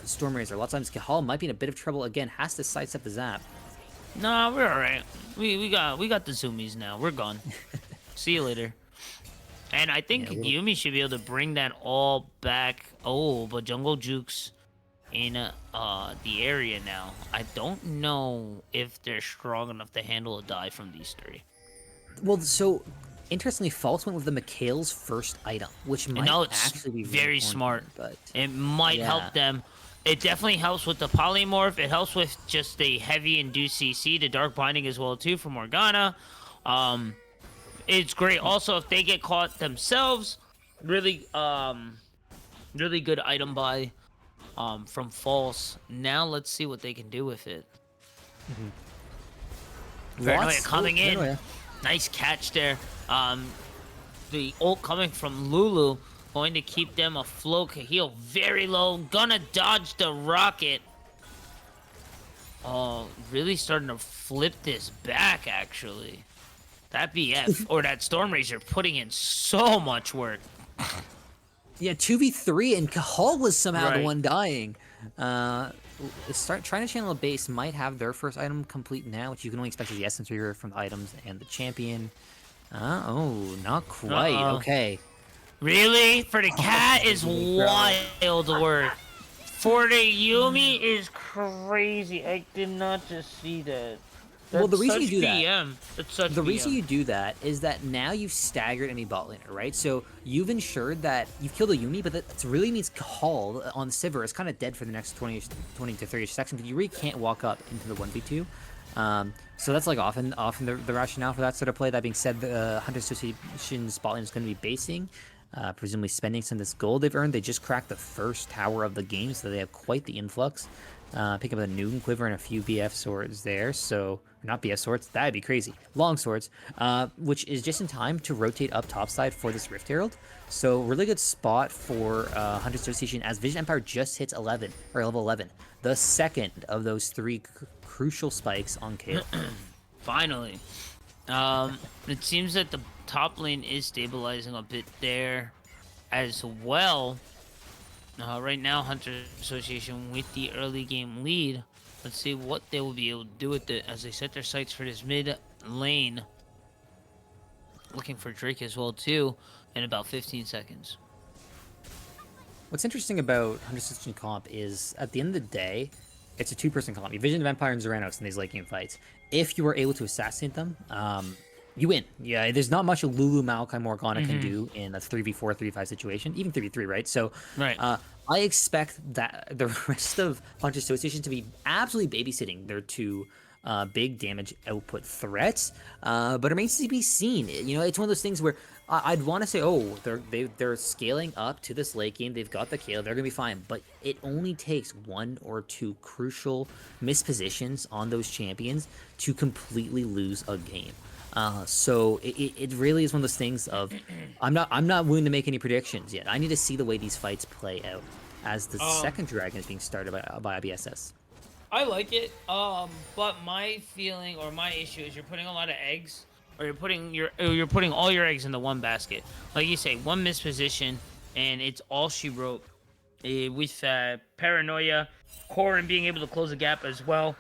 Storm Razor. Lots of times Kahal might be in a bit of trouble again. Has to sidestep the zap. Nah, we're all right. We got the zoomies now. We're gone. See you later. And I think Yumi should be able to bring that all back. Oh, but Jungle Jukes in the area now. I don't know if they're strong enough to handle a dive from these 3. Well, so interestingly, False went with the Mikhail's first item, which might actually be very smart. But it might help them. It definitely helps with the polymorph. It helps with just the heavy induced CC, the dark binding as well too for Morgana. It's great. Also, if they get caught themselves, really good item buy from False. Now let's see what they can do with it. Paranoia coming in. Nice catch there. The ult coming from Lulu, going to keep them afloat. Heal very low, gonna dodge the rocket. Oh, really starting to flip this back, actually. That BF, or that Storm Razor, putting in so much work. Yeah, 2v3, and Kahal was somehow the one dying. Trying to channel a base might have their first item complete now, which you can only expect as the Essence Reaver from the items and the champion. Oh, not quite. Okay. Really? For the cat is wild work. For the Yumi is crazy. I did not just see that. Well, the reason you do PM. that, the reason you do that is that now you've staggered any bot laner, right? So you've ensured that you've killed a Yumi, but that really means Kahal on the Sivir is kind of dead for the next 20 to 30 seconds because you really can't walk up into the 1v2. So that's like often the rationale for that sort of play. That being said, the Hunter Association's bot lane is going to be basing, presumably spending some of this gold they've earned. They just cracked the first tower of the game, so they have quite the influx. Pick up a Nuken Quiver and a few BF swords there. So, not BF swords, that'd be crazy. Long swords, which is just in time to rotate up topside for this Rift Herald. So, really good spot for Hunter Association as Vision Empire just hits 11, or level 11. The second of those three crucial spikes on Kale. Finally. It seems that the top lane is stabilizing a bit there as well. Right now, Hunter Association with the early game lead. Let's see what they will be able to do with it as they set their sights for this mid lane. Looking for Drake as well, too, in about 15 seconds. What's interesting about Hunter Association comp is, at the end of the day, it's a two-person comp. You Vision of Empire and Xeranos in these late game fights. If you are able to assassinate them, you win. Yeah, there's not much a Lulu Maokai Morgana can do in a 3v4, 3v5 situation, even 3v3, right? So right. I expect that the rest of Hunter Association to be absolutely babysitting their two big damage output threats, but it remains to be seen. You know, it's one of those things where I'd want to say, oh, they're scaling up to this late game. They've got the Kale. They're gonna be fine. But it only takes one or two crucial mispositions on those champions to completely lose a game. So it really is one of those things of I'm not willing to make any predictions yet. I need to see the way these fights play out as the second dragon is being started by IBSS. I like it, but my feeling or my issue is you're putting a lot of eggs, or you're putting all your eggs in the one basket. Like you say, one misposition, and it's all she wrote. With Paranoia, Corin being able to close the gap as well,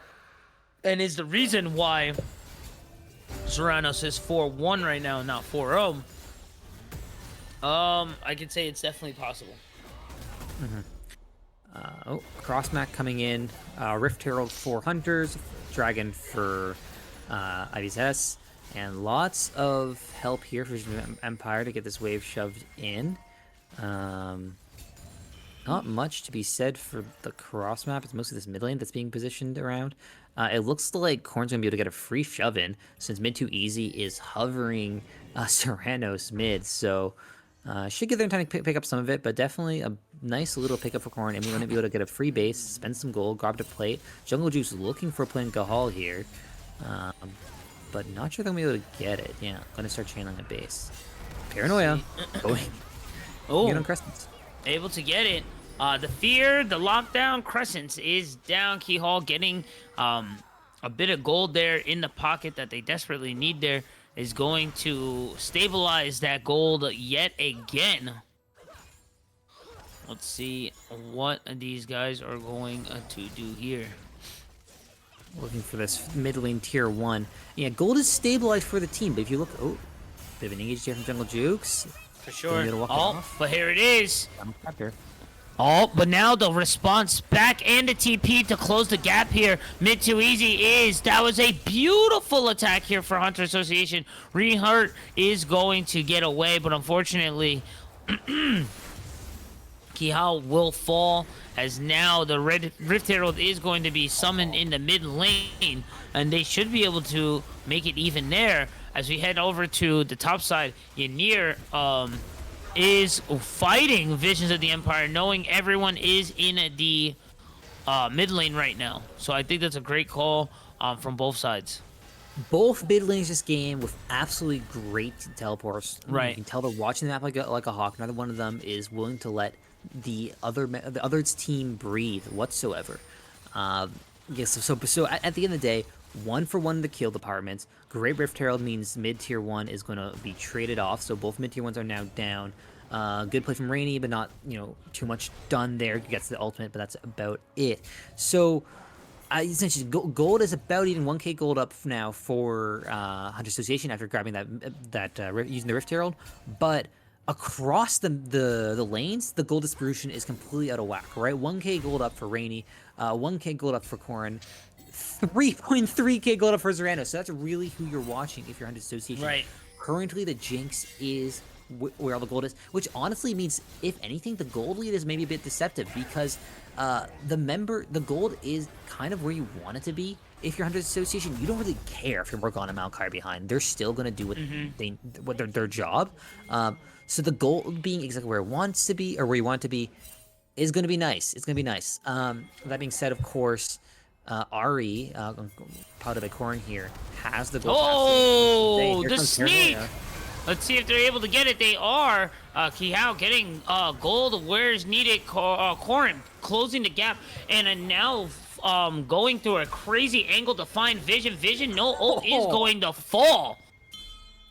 and is the reason why Xeranos is 4-1 right now, not 4-0. I could say it's definitely possible. Crossmac coming in. Rift Herald for Hunters, Dragon for IBSS, and lots of help here for Empire to get this wave shoved in. Not much to be said for the cross map. It's mostly this mid lane that's being positioned around. It looks like Korn's gonna be able to get a free shove in since mid 2 easy is hovering Serranos mid. So should get there in time to pick up some of it, but definitely a nice little pickup for Korn. And we're gonna be able to get a free base, spend some gold, grab a plate. Jungle Juice looking for a play in Gahal here, but not sure they're gonna be able to get it. Yeah, gonna start channeling a base. Paranoia going on Crescents. Able to get it. The fear, the lockdown, Crescents is down. Keyhall getting a bit of gold there in the pocket that they desperately need there. Is going to stabilize that gold yet again. Let's see what these guys are going to do here. Looking for this mid lane tier 1. Yeah, gold is stabilized for the team, but if you look... Oh, bit of an engage here from Jungle Jukes. For sure. But here it is. But now the response back and the TP to close the gap here. Mid 2 easy that was a beautiful attack here for Hunter Association. Rehart is going to get away, but unfortunately, Kihao will fall as now the Rift Herald is going to be summoned in the mid lane, and they should be able to make it even there. As we head over to the top side, Ynir is fighting Visions of the Empire, knowing everyone is in the mid lane right now. So I think that's a great call from both sides. Both mid lanes this game with absolutely great teleports. Right. You can tell they're watching the map like a hawk. Neither one of them is willing to let the other's team breathe whatsoever. Yes. So at the end of the day, 1-for-1 in the kill departments. Great Rift Herald means mid tier 1 is going to be traded off. So both mid tier 1s are now down. Good play from Rainy, but not too much done there. Gets the ultimate, but that's about it. So essentially, gold is about even 1k gold up now for Hunter Association after grabbing that using the Rift Herald, but across the lanes, the gold distribution is completely out of whack. Right, 1k gold up for Rainy, 1k gold up for Corrin. 3.3k gold up for Xeranos. So that's really who you're watching if you're Hunter Association. Right. Currently, the Jinx is where all the gold is, which honestly means, if anything, the gold lead is maybe a bit deceptive because the gold is kind of where you want it to be. If you're Hunter Association, you don't really care if you're Morgana Maokai are behind. They're still gonna do what their job. So the gold being exactly where it wants to be, or where you want it to be, is going to be nice. It's going to be nice. That being said, of course, Ari, Powder by Corn here, has the gold pass. Oh, Here the comes sneak! Paranoia. Let's see if they're able to get it. They are. Kihao getting gold where is needed. Corrin closing the gap, and now going through a crazy angle to find Vision. Vision, no ult is going to fall.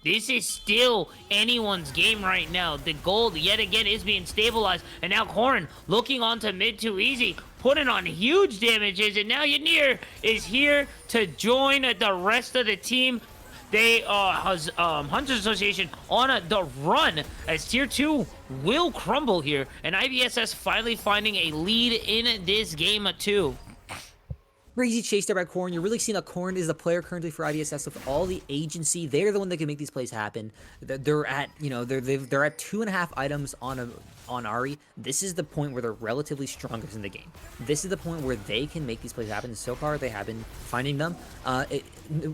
This is still anyone's game right now. The gold, yet again, is being stabilized. And now Corrin looking onto mid too easy, putting on huge damages. And now Yanir is here to join the rest of the team. They has Hunters Association on the run as Tier 2 will crumble here. And IBSS finally finding a lead in this game too. Crazy chase there by Corn. You're really seeing that Corn is the player currently for IDSS with all the agency. They're the one that can make these plays happen. They're at, you know, they're at 2.5 items on Ari. This is the point where they're relatively strongest in the game. This is the point where they can make these plays happen. So far, they have been finding them.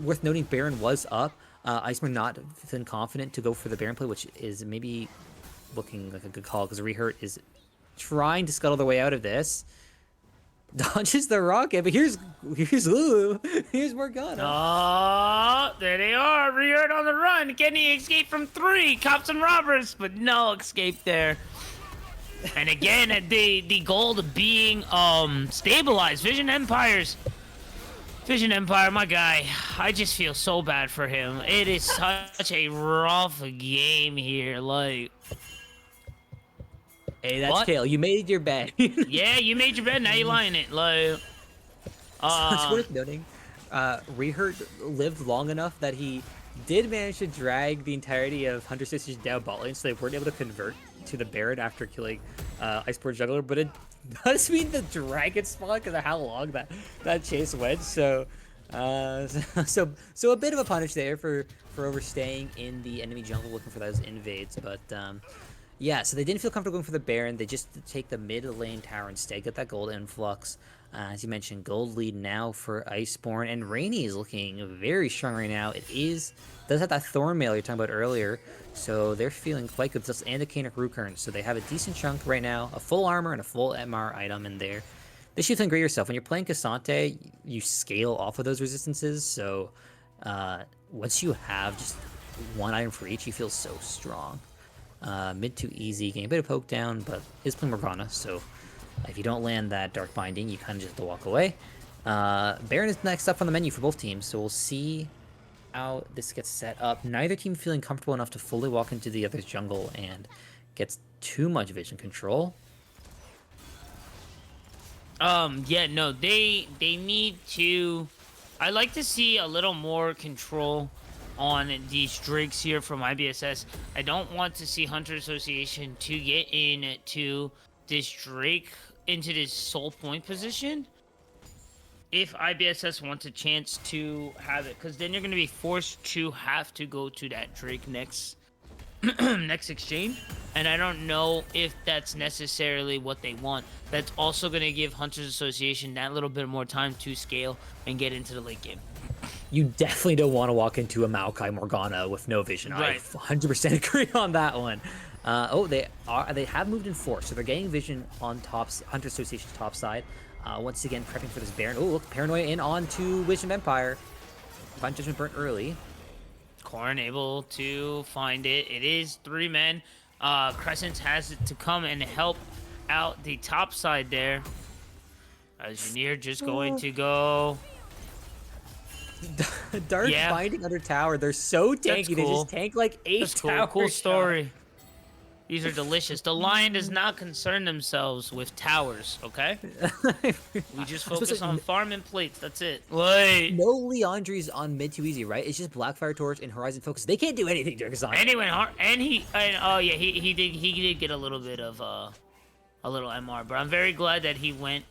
Worth noting, Baron was up. IceBorn not feeling confident to go for the Baron play, which is maybe looking like a good call because Rehurt is trying to scuttle their way out of this. Dodges the rocket, but here's Lulu. Here's Morgana. Oh, there they are. Rehurt on the run. Can he escape from 3 cops and robbers? But no escape there. And again, the gold being stabilized. Vision Empire, my guy. I just feel so bad for him. It is such a rough game here. Like, hey, that's what? Kale. You made your bed. Yeah, you made your bed. Now you're lying it. Like, It's worth noting. Rehurt lived long enough that he did manage to drag the entirety of Hunter Sisters down bot lane, so they weren't able to convert to the Baron after killing IceBorn Juggler. But it does mean the dragon spawn because of how long that chase went. So, so a bit of a punish there for overstaying in the enemy jungle looking for those invades, but. Yeah, so they didn't feel comfortable going for the Baron. They just take the mid lane tower instead, get that gold influx. As you mentioned, gold lead now for IceBorn, and Rainy is looking very strong right now. It does have that Thorn Mail you're talking about earlier, so they're feeling quite good. And a Canic Rukern, so they have a decent chunk right now, a full armor and a full MR item in there. This should great yourself. When you're playing Cassante, you scale off of those resistances, so once you have just one item for each, you feel so strong. Mid too easy, getting a bit of poke down, but is playing Morgana, so if you don't land that Dark Binding, you kind of just have to walk away. Baron is next up on the menu for both teams, so we'll see how this gets set up. Neither team feeling comfortable enough to fully walk into the other's jungle and gets too much vision control. Yeah, no, they need to. I like to see a little more control on these Drakes here from IBSS. I don't want to see Hunter Association to get into this Drake, into this soul point position if IBSS wants a chance to have it, because then you're going to be forced to have to go to that Drake next next exchange, and I don't know if that's necessarily what they want. That's also going to give Hunters Association that little bit more time to scale and get into the late game. You definitely don't want to walk into a Maokai Morgana with no vision. Right. I 100% agree on that one. They have moved in 4, so they're getting vision on Hunter Association's top side. Once again, prepping for this Baron. Oh, look, Paranoia in onto Vision Empire. Find Judgment burnt early. Corrin able to find it. It is 3 men. Crescent has it to come and help out the top side there. Engineer just going to go. Dark Binding under tower. They're so tanky. Cool. They just tank like 8 That's towers. Cool story. These are delicious. The Lion does not concern themselves with towers, okay? We just focus on farming plates. That's it. Wait. No Leandri's on mid too easy, right? It's just Blackfire Torch and Horizon Focus. They can't do anything to Cassandra. Anyway, he did get a little bit of a little MR, but I'm very glad that he went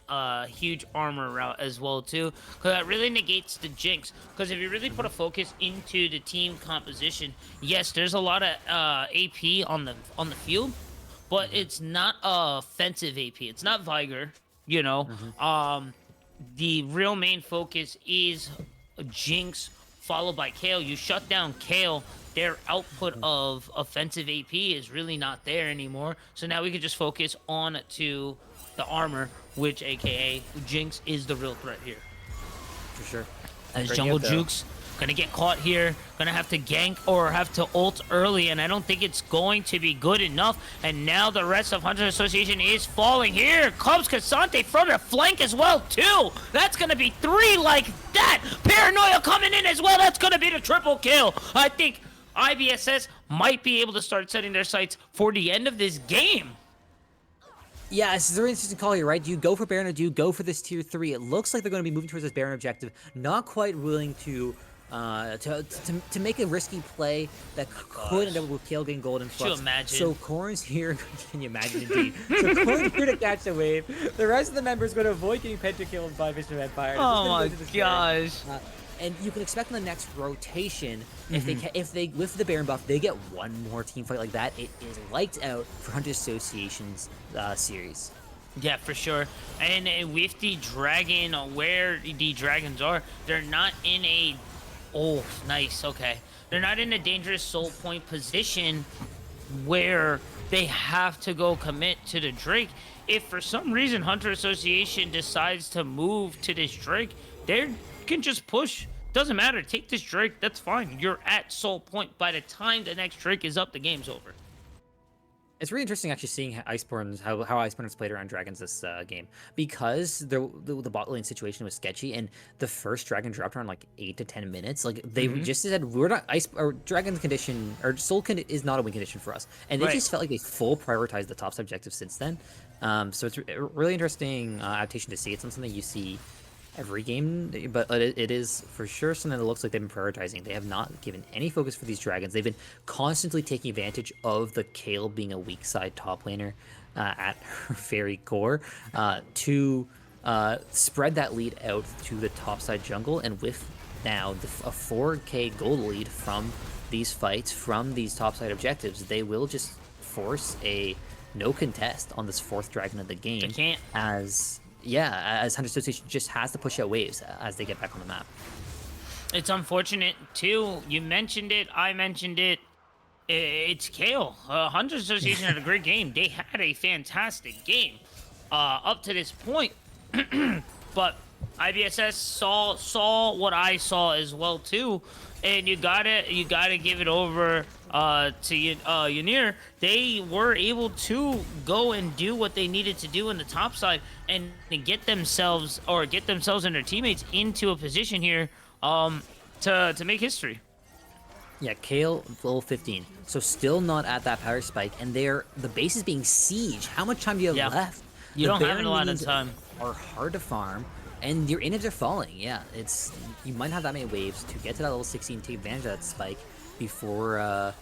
huge armor route as well too, because that really negates the jinx. Because if you really put a focus into the team composition, yes, there's a lot of AP on the field, but it's not offensive AP. It's not Viger, you know. The real main focus is Jinx followed by Kale. You shut down Kale, their output of offensive AP is really not there anymore. So now we can just focus on to the armor, which aka Jinx is the real threat here. For sure. As Great Jungle gift, though. Jukes gonna get caught here, gonna have to gank or have to ult early, and I don't think it's going to be good enough. And now the rest of Hunter Association is falling. Here comes Cassante from the flank as well too. That's gonna be 3 like that. Paranoia coming in as well. That's gonna be the triple kill. I think IBSS might be able to start setting their sights for the end of this game. Yeah, it's a very interesting call here, right? Do you go for Baron or do you go for this tier 3? It looks like they're going to be moving towards this Baron objective, not quite willing to make a risky play that could end up with Kale getting gold and Could you flux. imagine? So Corrin's here. Can you imagine, indeed? So Corrin's here to catch the wave. The rest of the members going to avoid getting pentakilled by Vision of Empire. Oh my gosh. And you can expect in the next rotation, Mm-hmm. if they lift the Baron buff, they get one more team fight like that. It is lights out for Hunter Association's series. Yeah, for sure. And with the dragon, where the dragons are, they're not in a... Oh, nice, okay. They're not in a dangerous soul point position where they have to go commit to the Drake. If for some reason Hunter Association decides to move to this Drake, they can just push. Doesn't matter. Take this Drake. That's fine. You're at soul point. By the time the next Drake is up, the game's over. It's really interesting actually seeing how IceBorn has played around dragons this game, because the bot lane situation was sketchy and the first dragon dropped around like 8 to 10 minutes. Like they just said, we're not dragon's condition or is not a win condition for us, and they just felt like they full prioritized the top objective since then. So it's a really interesting adaptation to see. It's not something you see every game, but it is for sure something that looks like they've been prioritizing. They have not given any focus for these dragons. They've been constantly taking advantage of the Kale being a weak side top laner at her very core to spread that lead out to the top side jungle. And with now a 4K gold lead from these fights, from these top side objectives, they will just force a no contest on this 4th dragon of the game. They can't. As Hunter Association just has to push out waves as they get back on the map. It's unfortunate, too. You mentioned it. I mentioned it. It's Kale. Hunter Association had a great game. They had a fantastic game up to this point. But IBSS saw what I saw as well, too. And you gotta give it over to Ynir. They were able to go and do what they needed to do in the top side and get themselves and their teammates into a position here to make history. Yeah, Kale level 15, so still not at that power spike, and the base is being sieged. How much time do you have left? You don't have a lot of time. Are hard to farm, and your inhibs are falling. Yeah, you might have that many waves to get to that level 16, take advantage of that spike before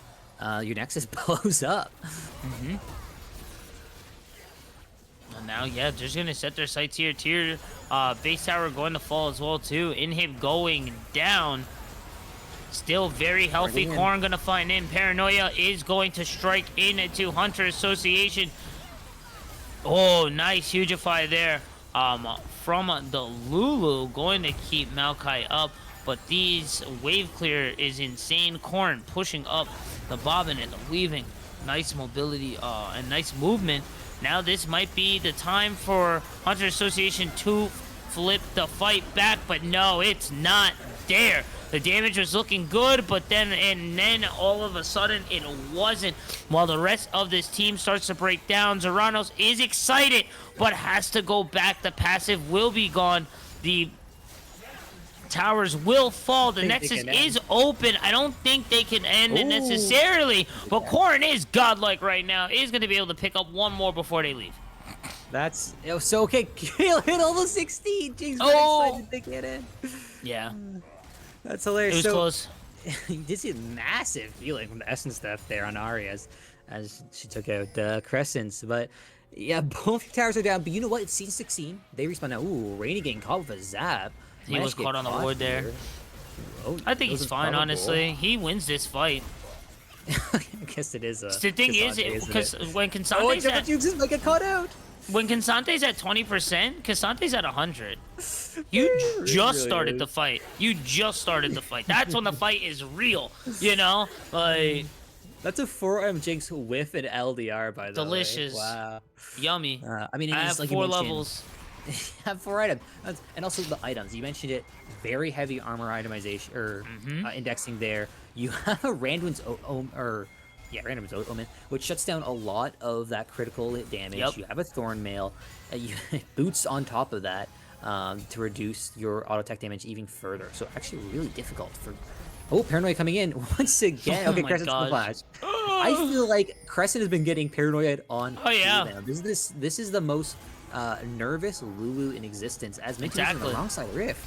your Nexus blows up. And now, yeah, they're just gonna set their sights here. Tier base tower going to fall as well too. Inhib going down. Still very healthy. Corn gonna find in. Paranoia is going to strike into Hunter Association. Oh, nice hugify there. From the Lulu, going to keep Maokai up, but these wave clear is insane. Corn pushing up the bobbin and the weaving. Nice mobility and nice movement. Now this might be the time for Hunter Association to flip the fight back, but no, it's not there. The damage was looking good, but then all of a sudden it wasn't. While the rest of this team starts to break down, Zeranos is excited, but has to go back. The passive will be gone. The towers will fall. The Nexus is open. I don't think they can end it necessarily, but Corrin is godlike right now. Is going to be able to pick up one more before they leave. That's so okay. Kale hit level 16. Jinx, excited to get in. Yeah. That's hilarious. It was close. You did see a massive healing from the Essence Death there on Arya as she took out Crescents. But yeah, both towers are down. But you know what? It's Season 16. They respawn now. Ooh, Rainy getting caught with a zap. He was caught on the ward there. Oh, I think he's fine, honestly. He wins this fight. I guess it is. The thing is, because when Consante's just might get caught out. When Consante's at 20%, Consante's at 100. You just started the fight. You just started the fight. That's when the fight is real, you know? Like, That's a 4-item Jinx with an LDR, by the way. Delicious. Wow. Yummy. I mean, and I just have like you 4 mentioned, levels. have 4 items, and also the items. You mentioned it. Very heavy armor itemization or Mm-hmm. indexing there. You have a Random's Random's Omen, which shuts down a lot of that critical hit damage. Yep. You have a Thorn Mail, you boots on top of that to reduce your auto attack damage even further. So actually, really difficult for. Oh, Paranoia coming in once again. Oh Okay, my Crescent's the gosh. flash. I feel like Crescent has been getting paranoid on Oh yeah. cooldown. This is the most nervous Lulu in existence, as mentioned on the Exactly. wrong side of Rift.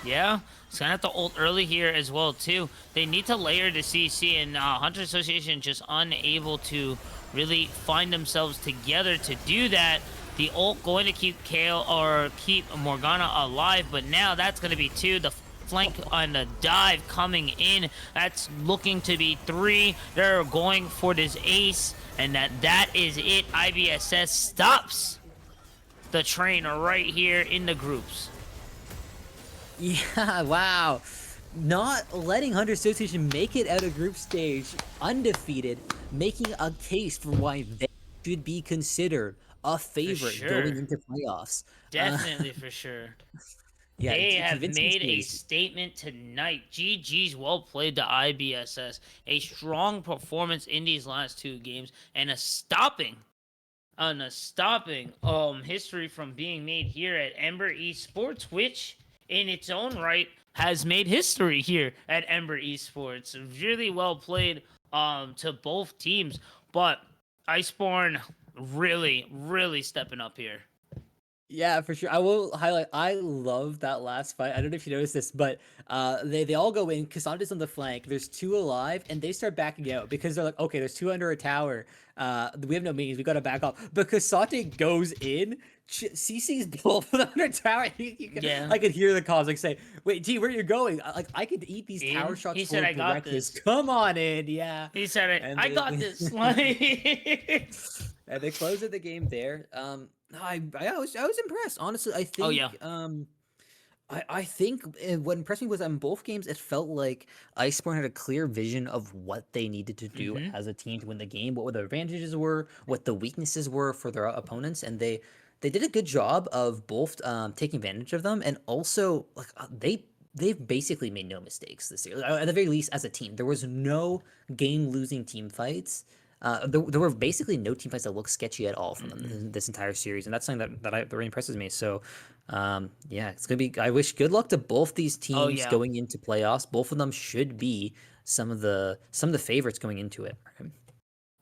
Yeah, it's gonna have to ult early here as well too. They need to layer the CC, and Hunter Association just unable to really find themselves together to do that. The ult going to keep Kale or keep Morgana alive, but now that's gonna be 2. The flank on the dive coming in. That's looking to be 3. They're going for this ace, and that is it. IBSS stops the train right here in the groups. Yeah, wow. Not letting Hunter Association make it out of group stage undefeated, making a case for why they should be considered a For favorite going sure. into playoffs. Uh, Definitely for sure. yeah, They have convincing made a case. statement tonight. GG's well played to IBSS. A strong performance in these last 2 games and a stopping history from being made here at Ember Esports, which in its own right has made history here at Ember Esports. Really well played to both teams, but IceBorn really stepping up here. Yeah, for sure. I will highlight. I love that last fight. I don't know if you noticed this, but they all go in. Cassandra's on the flank. There's 2 alive, and they start backing out because they're like, okay, there's 2 under a tower. We have no means. We gotta back off. But Cassandra goes in. CC's both under tower. Yeah. I could hear the calls like say, "Wait, T, where you going?" Like I could eat these tower In? shots He for said, I got breakfast. this. Come on in, yeah. He said it. And I got this. Like, and they closed the game there. I was impressed. Honestly, I oh yeah. think I think what impressed me was on both games, it felt like Iceborne had a clear vision of what they needed to do Mm-hmm. as a team to win the game, what the advantages were, what the weaknesses were for their opponents, and they did a good job of both taking advantage of them, and also like they've basically made no mistakes this year. At the very least, as a team, there was no game-losing team fights. There were basically no team fights that looked sketchy at all from them this entire series, and that's something that really impresses me. So, yeah, it's gonna be. I wish good luck to both these Oh teams yeah. going into playoffs. Both of them should be some of the favorites going into it.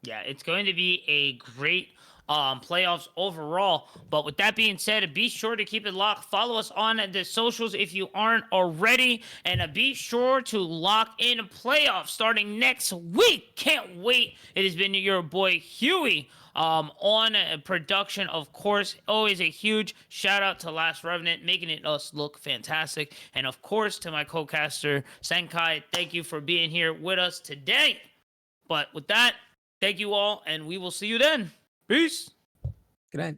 Yeah, it's going to be a great playoffs overall. But with that being said, be sure to keep it locked. Follow us on the socials if you aren't already, and be sure to lock in playoffs starting next week. Can't wait. It has been your boy Huey on production, of course. Always a huge shout out to Last Revenant, making it us look fantastic, and of course to my co-caster Senkai. Thank you for being here with us today. But with that, thank you all, and we will see you then. Peace. Good night.